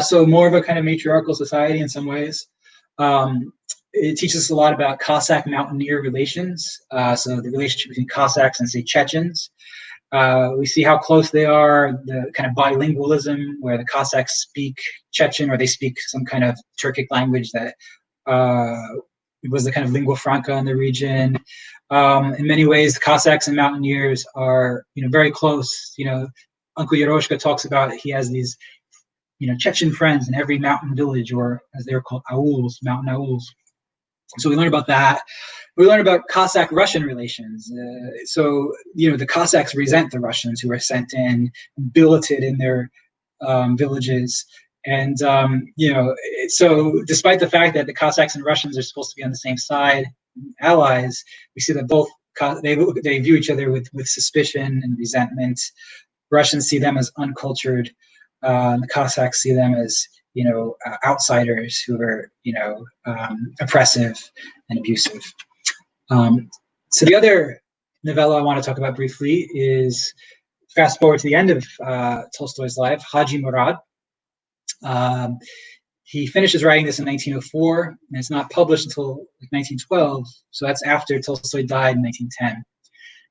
So more of a kind of matriarchal society in some ways. It teaches us a lot about Cossack mountaineer relations. So the relationship between Cossacks and, say, Chechens. We see how close they are, the kind of bilingualism where the Cossacks speak Chechen or they speak some kind of Turkic language that was the kind of lingua franca in the region. In many ways, the Cossacks and mountaineers are very close. Uncle Yeroshka talks about he has these Chechen friends in every mountain village, or as they're called, auls, mountain auls. So we learn about that. We learn about Cossack-Russian relations. So the Cossacks resent the Russians who are sent in, billeted in their villages. And, so despite the fact that the Cossacks and Russians are supposed to be on the same side, allies, we see that both, they view each other with suspicion and resentment. Russians see them as uncultured. The Cossacks see them as outsiders who are oppressive and abusive. So the other novella I want to talk about briefly is, fast forward to the end of Tolstoy's life, Hadji-Murat. He finishes writing this in 1904, and it's not published until 1912. So that's after Tolstoy died in 1910.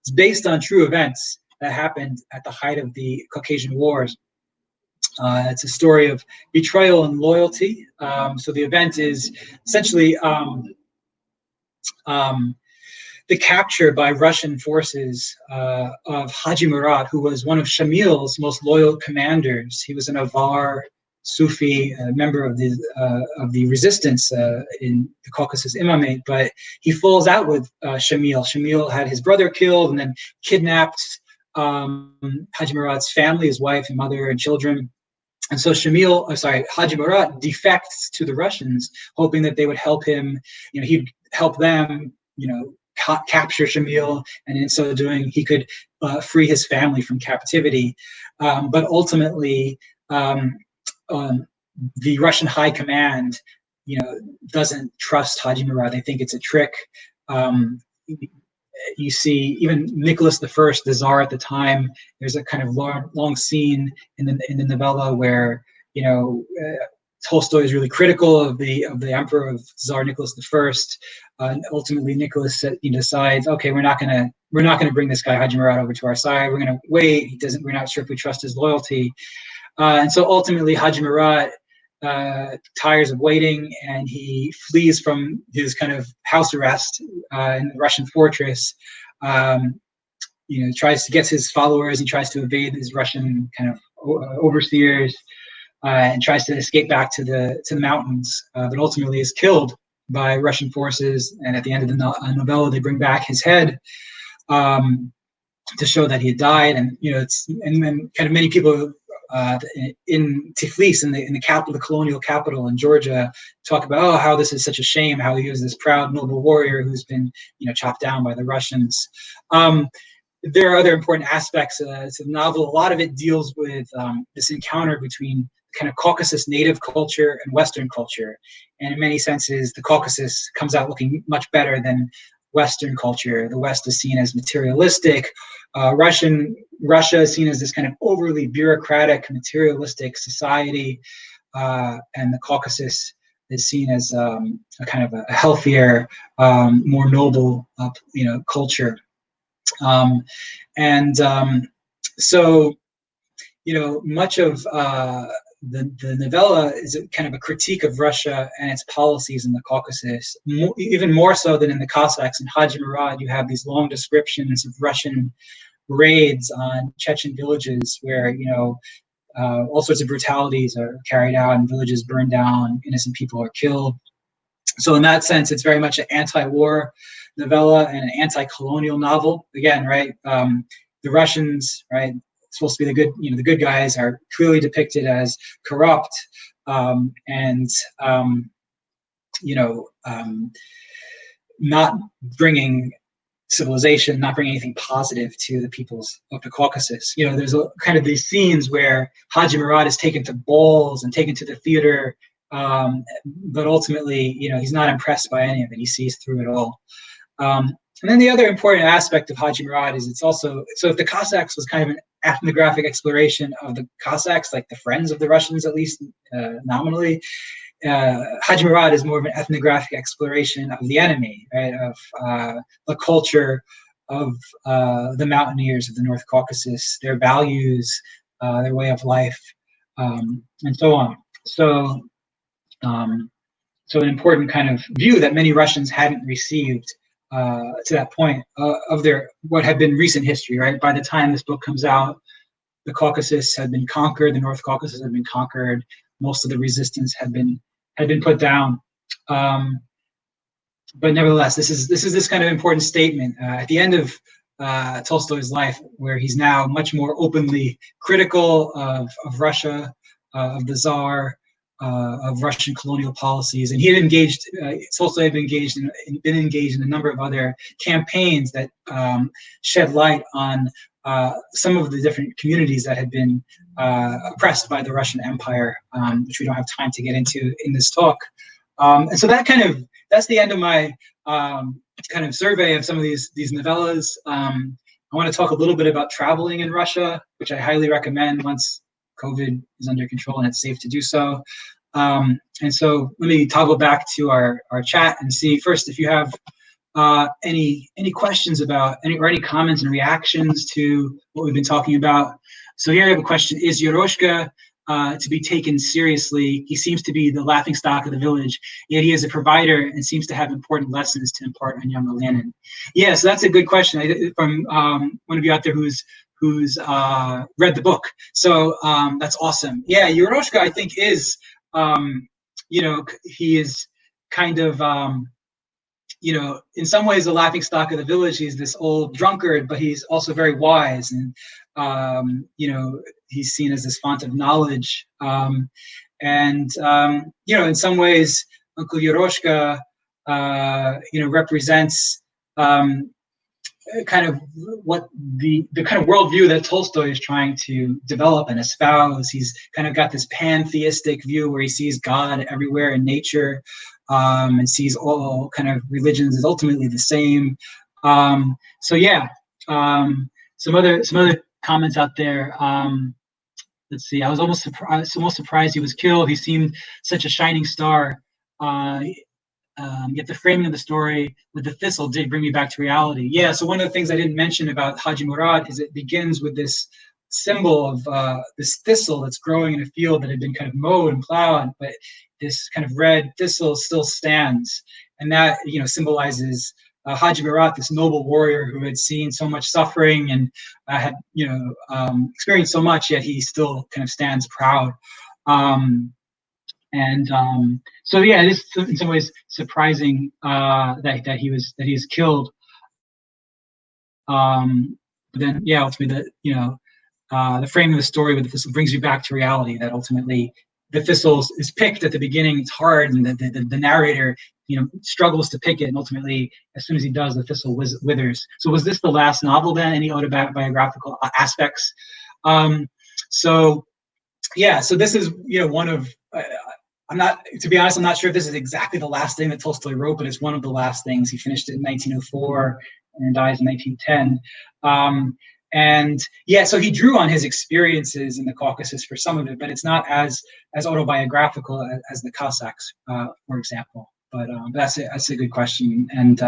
It's based on true events that happened at the height of the Caucasian Wars. It's a story of betrayal and loyalty. So the event is essentially the capture by Russian forces of Hadji-Murat, who was one of Shamil's most loyal commanders. He was an Avar Sufi, a member of the resistance in the Caucasus Imamate, but he falls out with Shamil. Shamil had his brother killed and then kidnapped Hadji-Murat's family, his wife and mother and children. And so Hadji-Murat defects to the Russians, hoping that they would help him. He'd help them, capture Shamil, and in so doing, he could free his family from captivity. But ultimately, the Russian high command, doesn't trust Hadji-Murat. They think it's a trick. You see, even Nicholas I, the Tsar at the time, there's a kind of long scene in the novella where Tolstoy is really critical of the emperor, of Tsar Nicholas I. Ultimately, Nicholas decides, okay, we're not gonna bring this guy Hadji-Murat over to our side. We're gonna wait. We're not sure if we trust his loyalty. And so ultimately, Hadji-Murat tires of waiting, and he flees from his kind of house arrest in the Russian fortress. Tries to get his followers. He tries to evade his Russian kind of overseers, and tries to escape back to the mountains. But ultimately, is killed by Russian forces. And at the end of the novella, they bring back his head to show that he had died. And and then kind of many people in Tiflis, in the capital, the colonial capital in Georgia, talk about how this is such a shame, how he was this proud noble warrior who's been chopped down by the Russians. there are other important aspects to the novel. A lot of it deals with this encounter between kind of Caucasus native culture and Western culture. And in many senses, the Caucasus comes out looking much better than Western culture. The West is seen as materialistic. Russia is seen as this kind of overly bureaucratic, materialistic society. And the Caucasus is seen as a kind of a healthier, more noble, culture. So, much of the novella is kind of a critique of Russia and its policies in the Caucasus, even more so than in the Cossacks. In Hadji-Murat, you have these long descriptions of Russian raids on Chechen villages where, all sorts of brutalities are carried out and villages burned down, innocent people are killed. So in that sense, it's very much an anti-war novella and an anti-colonial novel. Again, right? The Russians, right, supposed to be the good guys, are clearly depicted as corrupt, not bringing civilization, not bringing anything positive to the peoples of the Caucasus. There's kind of these scenes where Hadji-Murat is taken to balls and taken to the theater, but ultimately, he's not impressed by any of it. He sees through it all. And then the other important aspect of Hadji-Murat is it's also, so if the Cossacks was kind of an ethnographic exploration of the Cossacks, like the friends of the Russians, at least nominally, Hadji-Murat is more of an ethnographic exploration of the enemy, right? Of the culture of the mountaineers of the North Caucasus, their values, their way of life, and so on. So an important kind of view that many Russians hadn't received to that point of their what had been recent history, right? By the time this book comes out, the Caucasus had been conquered, the North Caucasus had been conquered, most of the resistance had been put down. But nevertheless, this is this kind of important statement at the end of Tolstoy's life, where he's now much more openly critical of Russia, of the Tsar, of Russian colonial policies, and he had engaged. Tolstoy had been engaged in a number of other campaigns that shed light on some of the different communities that had been oppressed by the Russian Empire, which we don't have time to get into in this talk. And so that's the end of my kind of survey of some of these novellas. I want to talk a little bit about traveling in Russia, which I highly recommend once COVID is under control and it's safe to do so. And so let me toggle back to our chat and see first if you have any questions about any comments and reactions to what we've been talking about. So here I have a question: is Yeroshka to be taken seriously? He seems to be the laughingstock of the village, yet he is a provider and seems to have important lessons to impart on young Lenin. Yeah, so that's a good question from one of you out there who's read the book. So that's awesome. Yeah, Yeroshka, I think, is he is kind of in some ways the laughingstock of the village. He's this old drunkard, but he's also very wise, and he's seen as this font of knowledge. In some ways, Uncle Yeroshka, represents kind of what the kind of worldview that Tolstoy is trying to develop and espouse. He's kind of got this pantheistic view where he sees God everywhere in nature, and sees all kind of religions as ultimately the same. Some other comments out there. Let's see. I was almost surprised he was killed. He seemed such a shining star. Yet the framing of the story with the thistle did bring me back to reality. Yeah, so one of the things I didn't mention about Hadji-Murat is it begins with this symbol of this thistle that's growing in a field that had been kind of mowed and plowed, but this kind of red thistle still stands. And that, symbolizes Hadji-Murat, this noble warrior who had seen so much suffering and had, experienced so much, yet he still kind of stands proud. So yeah, it is in some ways surprising that he was killed. But then, yeah, ultimately the frame of the story with the thistle brings you back to reality. That ultimately the thistle is picked at the beginning. It's hard, and the narrator struggles to pick it, and ultimately, as soon as he does, the thistle withers. So was this the last novel then? Any autobiographical aspects? So this is one of I'm not, to be honest, I'm not sure if this is exactly the last thing that Tolstoy wrote, but it's one of the last things. He finished it in 1904 and dies in 1910. So he drew on his experiences in the Caucasus for some of it, but it's not as autobiographical as the Cossacks, for example. But that's a good question. And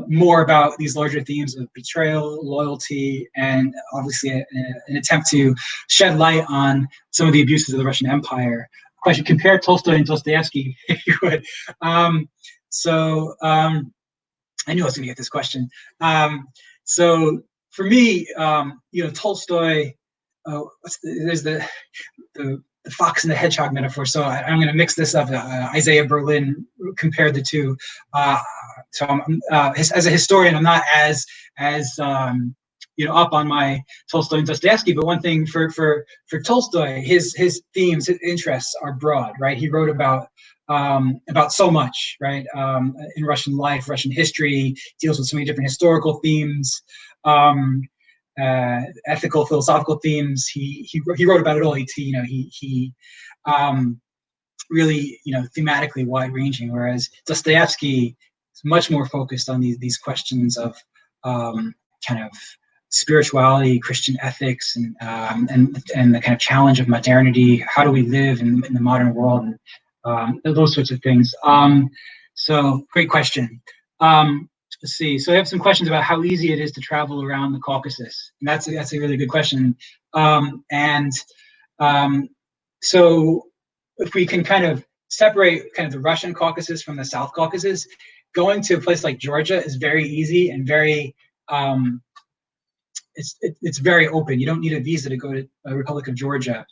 more about these larger themes of betrayal, loyalty, and obviously an attempt to shed light on some of the abuses of the Russian Empire. Question: compare Tolstoy and Dostoevsky, if you would. I knew I was going to get this question. So for me, Tolstoy. There's the fox and the hedgehog metaphor. So I'm going to mix this up. Isaiah Berlin compared the two. As a historian, I'm not as up on my Tolstoy and Dostoevsky. But one thing for Tolstoy, his themes, his interests are broad, right? He wrote about so much, right? In Russian life, Russian history, deals with so many different historical themes. Ethical, philosophical themes. He wrote about it all. He really thematically wide ranging. Whereas Dostoevsky is much more focused on these questions of kind of spirituality, Christian ethics, and the kind of challenge of modernity. How do we live in the modern world? And those sorts of things. So great question. Let's see. So I have some questions about how easy it is to travel around the Caucasus, and that's a really good question. So if we can kind of separate kind of the Russian Caucasus from the South Caucasus, going to a place like Georgia is very easy and very it's very open. You don't need a visa to go to the Republic of Georgia.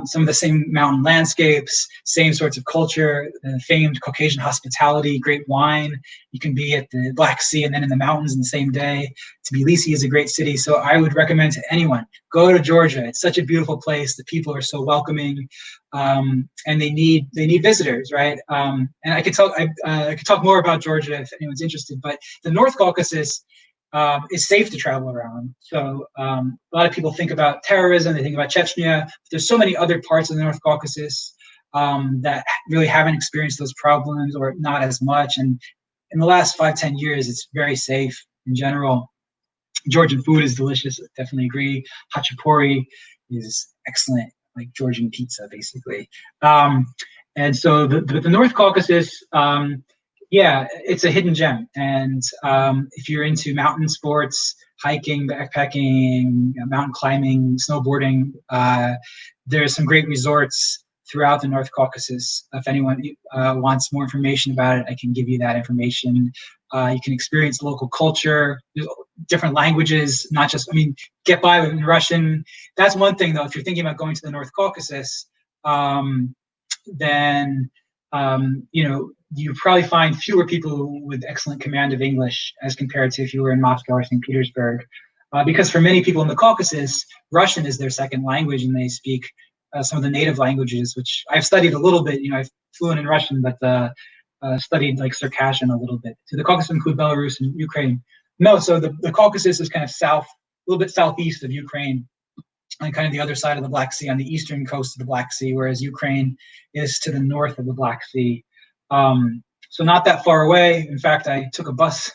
Some of the same mountain landscapes, same sorts of culture, famed Caucasian hospitality, great wine. You can be at the Black Sea and then in the mountains in the same day. Tbilisi is a great city, so I would recommend to anyone, go to Georgia. It's such a beautiful place. The people are so welcoming, and they need visitors, right? And I could talk more about Georgia if anyone's interested, but the North Caucasus is safe to travel around. So a lot of people think about terrorism, they think about Chechnya, but there's so many other parts of the North Caucasus that really haven't experienced those problems, or not as much. And in the last 5-10 years, it's very safe in general. Georgian food is delicious, I definitely agree. Hachapuri is excellent, like Georgian pizza, basically. And so the North Caucasus, it's a hidden gem. And if you're into mountain sports, hiking, backpacking, mountain climbing, snowboarding, there's some great resorts throughout the North Caucasus. If anyone wants more information about it, I can give you that information. You can experience local culture, different languages, not just, get by with Russian. That's one thing, though. If you're thinking about going to the North Caucasus, then you probably find fewer people with excellent command of English as compared to if you were in Moscow or St. Petersburg. Because for many people in the Caucasus, Russian is their second language, and they speak some of the native languages, which I've studied a little bit. I'm fluent in Russian, but studied like Circassian a little bit. So the Caucasus include Belarus and Ukraine. No, so the Caucasus is kind of south, a little bit southeast of Ukraine, and kind of the other side of the Black Sea, on the eastern coast of the Black Sea, whereas Ukraine is to the north of the Black Sea. So not that far away. In fact, I took a bus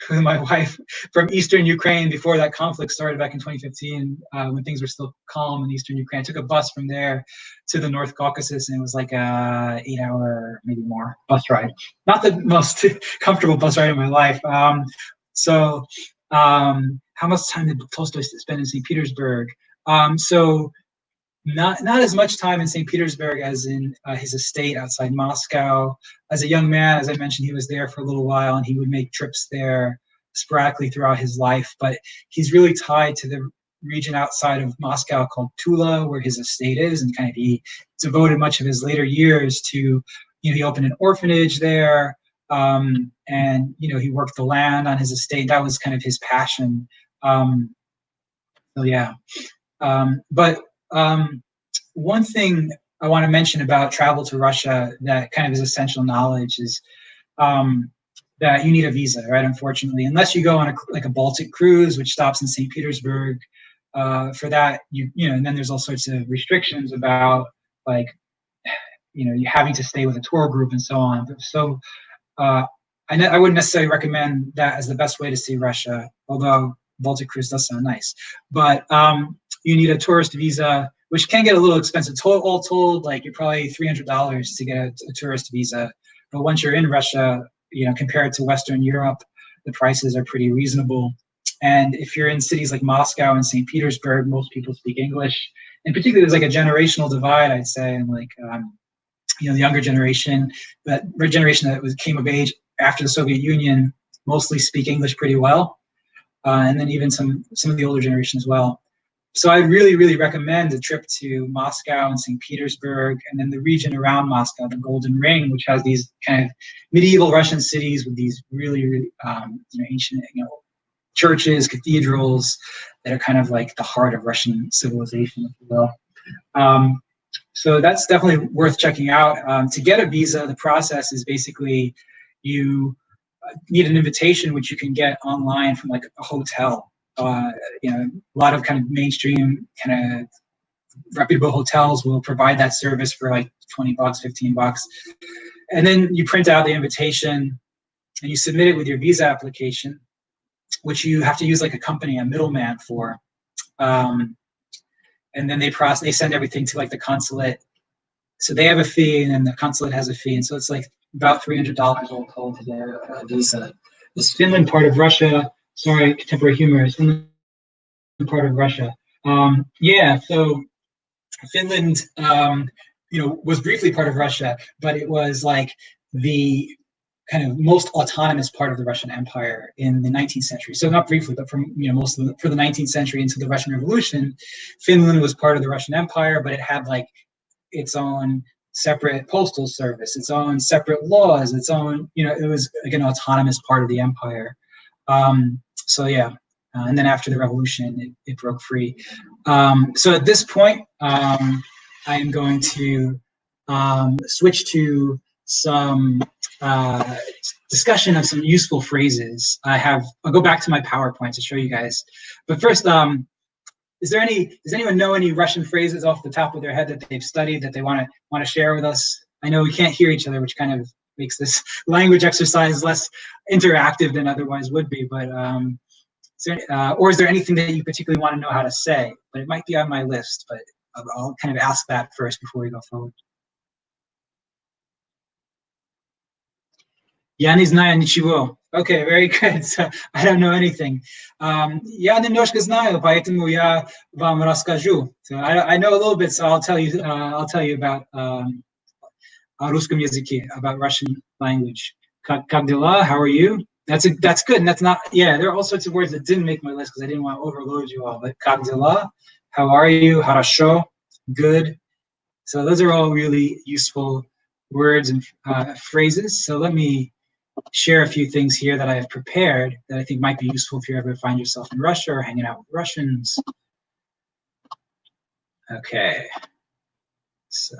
with my wife from eastern Ukraine before that conflict started back in 2015, when things were still calm in eastern Ukraine. I took a bus from there to the North Caucasus, and it was like a 8-hour, maybe more, bus ride. Not the most comfortable bus ride of my life. How much time did Tolstoy spend in St. Petersburg? Not as much time in St. Petersburg as in his estate outside Moscow. As a young man, as I mentioned, he was there for a little while, and he would make trips there sporadically throughout his life. But he's really tied to the region outside of Moscow called Tula, where his estate is, and kind of he devoted much of his later years to, he opened an orphanage there, and he worked the land on his estate. That was kind of his passion. One thing I want to mention about travel to Russia that kind of is essential knowledge is that you need a visa, right? Unfortunately, unless you go on a Baltic cruise, which stops in St. Petersburg. For that, you know, and then there's all sorts of restrictions about like, you know, you having to stay with a tour group and so on. So I wouldn't necessarily recommend that as the best way to see Russia, although Baltic cruise does sound nice. But you need a tourist visa, which can get a little expensive. All told, like you're probably $300 to get a tourist visa. But once you're in Russia, you know, compared to Western Europe, the prices are pretty reasonable. And if you're in cities like Moscow and St. Petersburg, most people speak English. And particularly, there's like a generational divide, I'd say, and like, you know, the younger generation, that generation that came of age after the Soviet Union, mostly speak English pretty well. And then even some of the older generation as well. So I really, really recommend a trip to Moscow and St. Petersburg, and then the region around Moscow, the Golden Ring, which has these kind of medieval Russian cities with these really, really you know, ancient, you know, churches, cathedrals that are kind of like the heart of Russian civilization, if you will. So that's definitely worth checking out. To get a visa, the process is basically you need an invitation, which you can get online from like a hotel. You know, a lot of kind of mainstream kind of reputable hotels will provide that service for like $20, $15. And then you print out the invitation and you submit it with your visa application, which you have to use like a company, a middleman for. And then they send everything to like the consulate. So they have a fee and then the consulate has a fee. And so it's like about $300 all told to get a visa. Is Finland part of Russia? Sorry, contemporary humor. Is Finland part of Russia? Yeah, so Finland, you know, was briefly part of Russia, but it was like the kind of most autonomous part of the Russian Empire in the 19th century. So not briefly, but from, you know, for the 19th century into the Russian Revolution, Finland was part of the Russian Empire, but it had like its own separate postal service, its own separate laws, its own, you know, it was like an autonomous part of the empire. So yeah, and then after the revolution, it broke free. So at this point, I am going to switch to some discussion of some useful phrases. I'll go back to my PowerPoint to show you guys. But first, does anyone know any Russian phrases off the top of their head that they've studied that they want to share with us? I know we can't hear each other, which kind of makes this language exercise less interactive than otherwise would be. But or is there anything that you particularly want to know how to say? But it might be on my list, but I'll kind of ask that first before we go forward. Я не знаю ничего. Okay, very good. So I don't know anything. Я немножко знаю, поэтому я вам расскажу. So I know a little bit, so I'll tell you about о русском языке, about Russian language. Как дела? How are you? That's good, and that's not, yeah, there are all sorts of words that didn't make my list because I didn't want to overload you all, but как дела? How are you? Хорошо? Good. So those are all really useful words and phrases. So let me share a few things here that I have prepared that I think might be useful if you ever find yourself in Russia or hanging out with Russians. Okay, so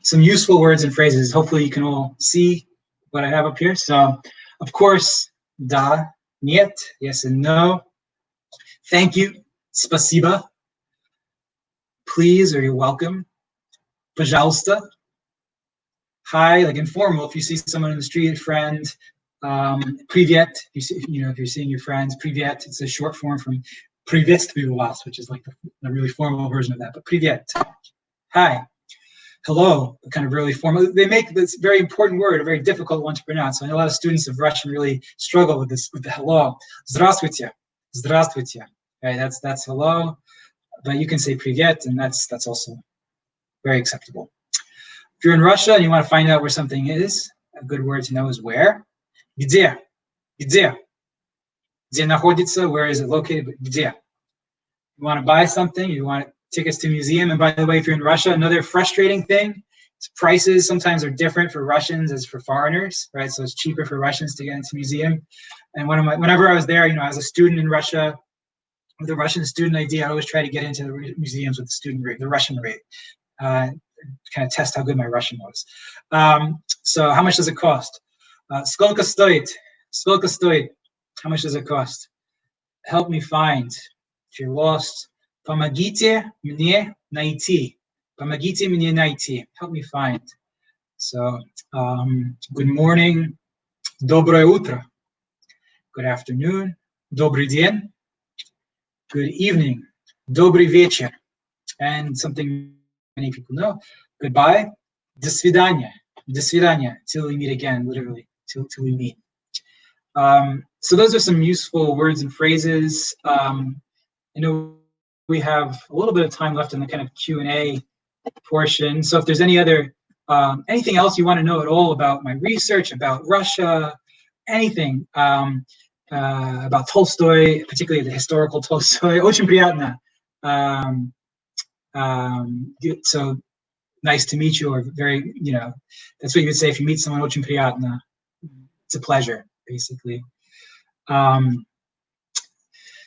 some useful words and phrases. Hopefully you can all see what I have up here. So, of course, da, нет, yes and no. Thank you, спасибо. Please or you're welcome. Пожалуйста. Hi, like informal. If you see someone in the street, a friend. Привет. If you're seeing your friends. Привет. It's a short form from приветствую вас, which is like the really formal version of that. But привет. Hi. Hello. Kind of really formal. They make this very important word a very difficult one to pronounce. So I know a lot of students of Russian really struggle with this, with the hello. Здравствуйте. Здравствуйте. Right. That's hello. But you can say привет, and that's also very acceptable. If you're in Russia and you want to find out where something is, a good word to know is where. Где? Где? Где находится? Where is it located? Где? You want to buy something, you want tickets to a museum. And by the way, if you're in Russia, another frustrating thing is prices sometimes are different for Russians as for foreigners, right? So it's cheaper for Russians to get into a museum. And whenever I was there, as a student in Russia, with the Russian student ID, I always try to get into the museums with the student rate, the Russian rate, kind of test how good my Russian was. So how much does it cost? Сколько стоит? Сколько стоит? How much does it cost? Help me find. If you're lost, помогите мне найти. Помогите мне найти. Help me find. So, good morning. Доброе утро. Good afternoon. Добрый день. Good evening. Добрый вечер. And something many people know. Goodbye. До свидания. До свидания. Till we meet again, literally. Till we meet. So those are some useful words and phrases. I know we have a little bit of time left in the kind of Q&A portion. So if there's any other, anything else you want to know at all about my research, about Russia, anything about Tolstoy, particularly the historical Tolstoy, очень приятно. So nice to meet you, or very, you know, that's what you would say if you meet someone, очень приятно. It's a pleasure, basically.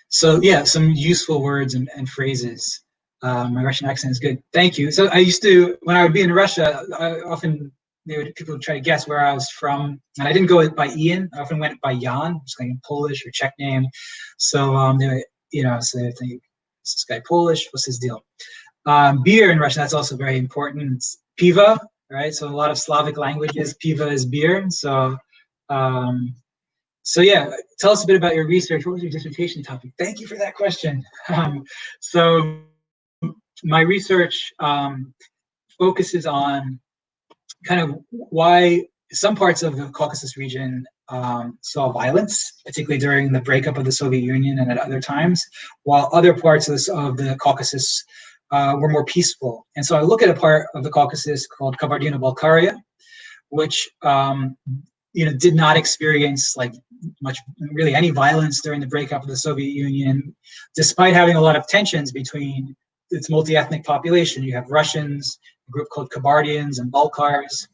So yeah, some useful words and phrases. My Russian accent is good. Thank you. So I used to, when I would be in Russia, people would try to guess where I was from. And I didn't go by Ian. I often went by Jan, which is like a Polish or Czech name. So they would, you know, so they think, is this guy Polish? What's his deal? Beer in Russian, that's also very important. It's piva, right? So a lot of Slavic languages, piva is beer. So yeah, tell us a bit about your research. What was your dissertation topic? Thank you for that question. So my research focuses on kind of why some parts of the Caucasus region saw violence, particularly during the breakup of the Soviet Union and at other times, while other parts of the Caucasus were more peaceful. And so I look at a part of the Caucasus called Kabardino-Balkaria, which you know, did not experience like much, really any violence during the breakup of the Soviet Union, despite having a lot of tensions between its multi-ethnic population. You have Russians, a group called Kabardians, and Balkars.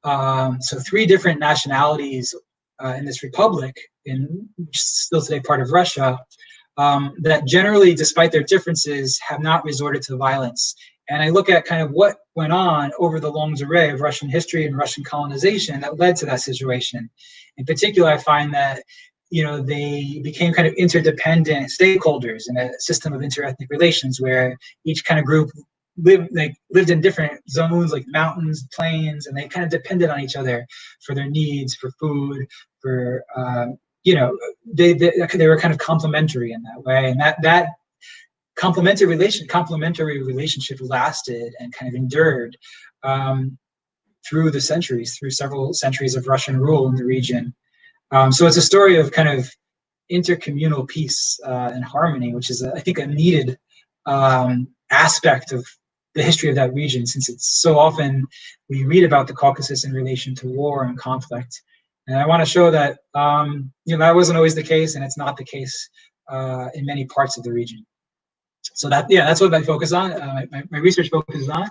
So three different nationalities in this republic, which is still today part of Russia, that generally, despite their differences, have not resorted to violence. And I look at kind of what went on over the longue array of Russian history and Russian colonization that led to that situation. In particular, I find that, you know, they became kind of interdependent stakeholders in a system of interethnic relations where each kind of group lived in different zones, like mountains, plains, and they kind of depended on each other for their needs, for food, for, you know, they were kind of complementary in that way. And that complementary relationship lasted and kind of endured through the centuries, through several centuries of Russian rule in the region. So it's a story of kind of intercommunal peace and harmony, which is, I think, a needed aspect of the history of that region, since it's so often we read about the Caucasus in relation to war and conflict. And I want to show that you know, that wasn't always the case, and it's not the case in many parts of the region. So that's what I focus on. My research focuses on,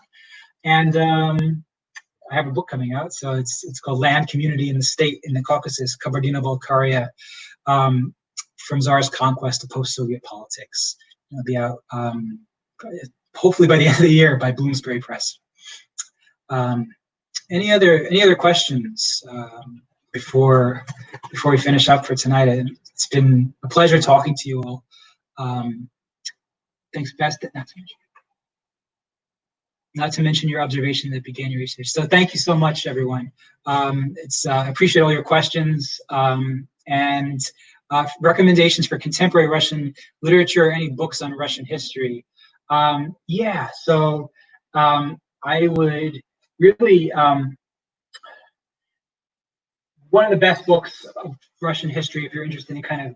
and I have a book coming out. So it's called Land, Community, and the State in the Caucasus, Kabardino-Balkaria, from Tsarist Conquest to Post-Soviet Politics. It'll be out hopefully by the end of the year by Bloomsbury Press. Any other questions before we finish up for tonight? It's been a pleasure talking to you all. Thanks, Beth. Not to mention your observation that began your research. So thank you so much, everyone. I appreciate all your questions and recommendations for contemporary Russian literature or any books on Russian history. So I would really, one of the best books of Russian history, if you're interested in kind of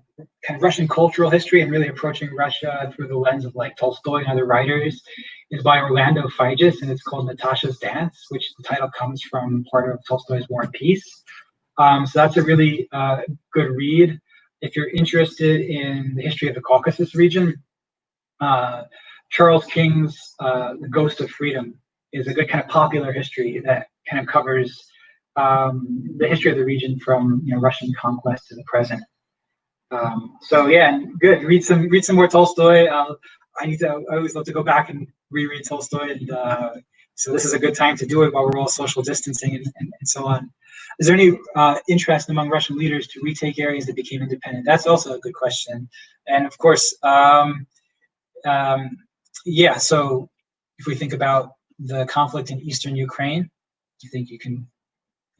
Russian cultural history and really approaching Russia through the lens of like Tolstoy and other writers, is by Orlando Figes, and it's called Natasha's Dance, which the title comes from part of Tolstoy's War and Peace. So that's a really good read. If you're interested in the history of the Caucasus region, Charles King's The Ghost of Freedom is a good kind of popular history that kind of covers the history of the region from Russian conquest to the present. So yeah, good. Read some more Tolstoy. I always love to go back and reread Tolstoy, and so this is a good time to do it while we're all social distancing and so on. Is there any interest among Russian leaders to retake areas that became independent? That's also a good question. And of course, yeah, so if we think about the conflict in eastern Ukraine, do you think you can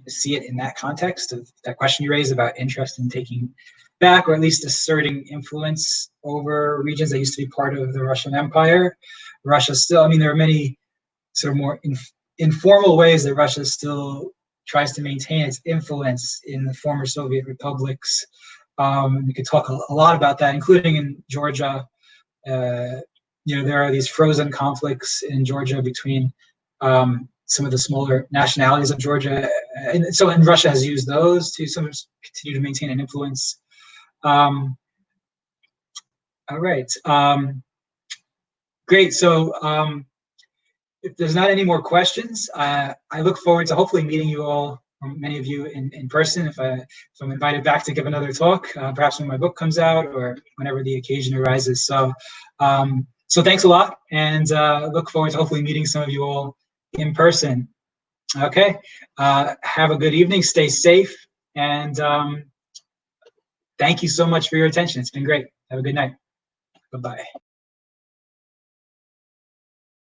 see it in that context of that question you raised about interest in taking back, or at least asserting influence over regions that used to be part of the Russian Empire? Russia still, I mean, there are many sort of more informal ways that Russia still tries to maintain its influence in the former Soviet republics. We could talk a lot about that, including in Georgia. There are these frozen conflicts in Georgia between some of the smaller nationalities of Georgia, and Russia has used those to continue to maintain an influence. All right, great. So if there's not any more questions, I look forward to hopefully meeting you all, or many of you, in person. If I'm invited back to give another talk, perhaps when my book comes out or whenever the occasion arises. So thanks a lot, and look forward to hopefully meeting some of you all in person. Okay, have a good evening, stay safe, and thank you so much for your attention. It's been great. Have a good night. Bye-bye.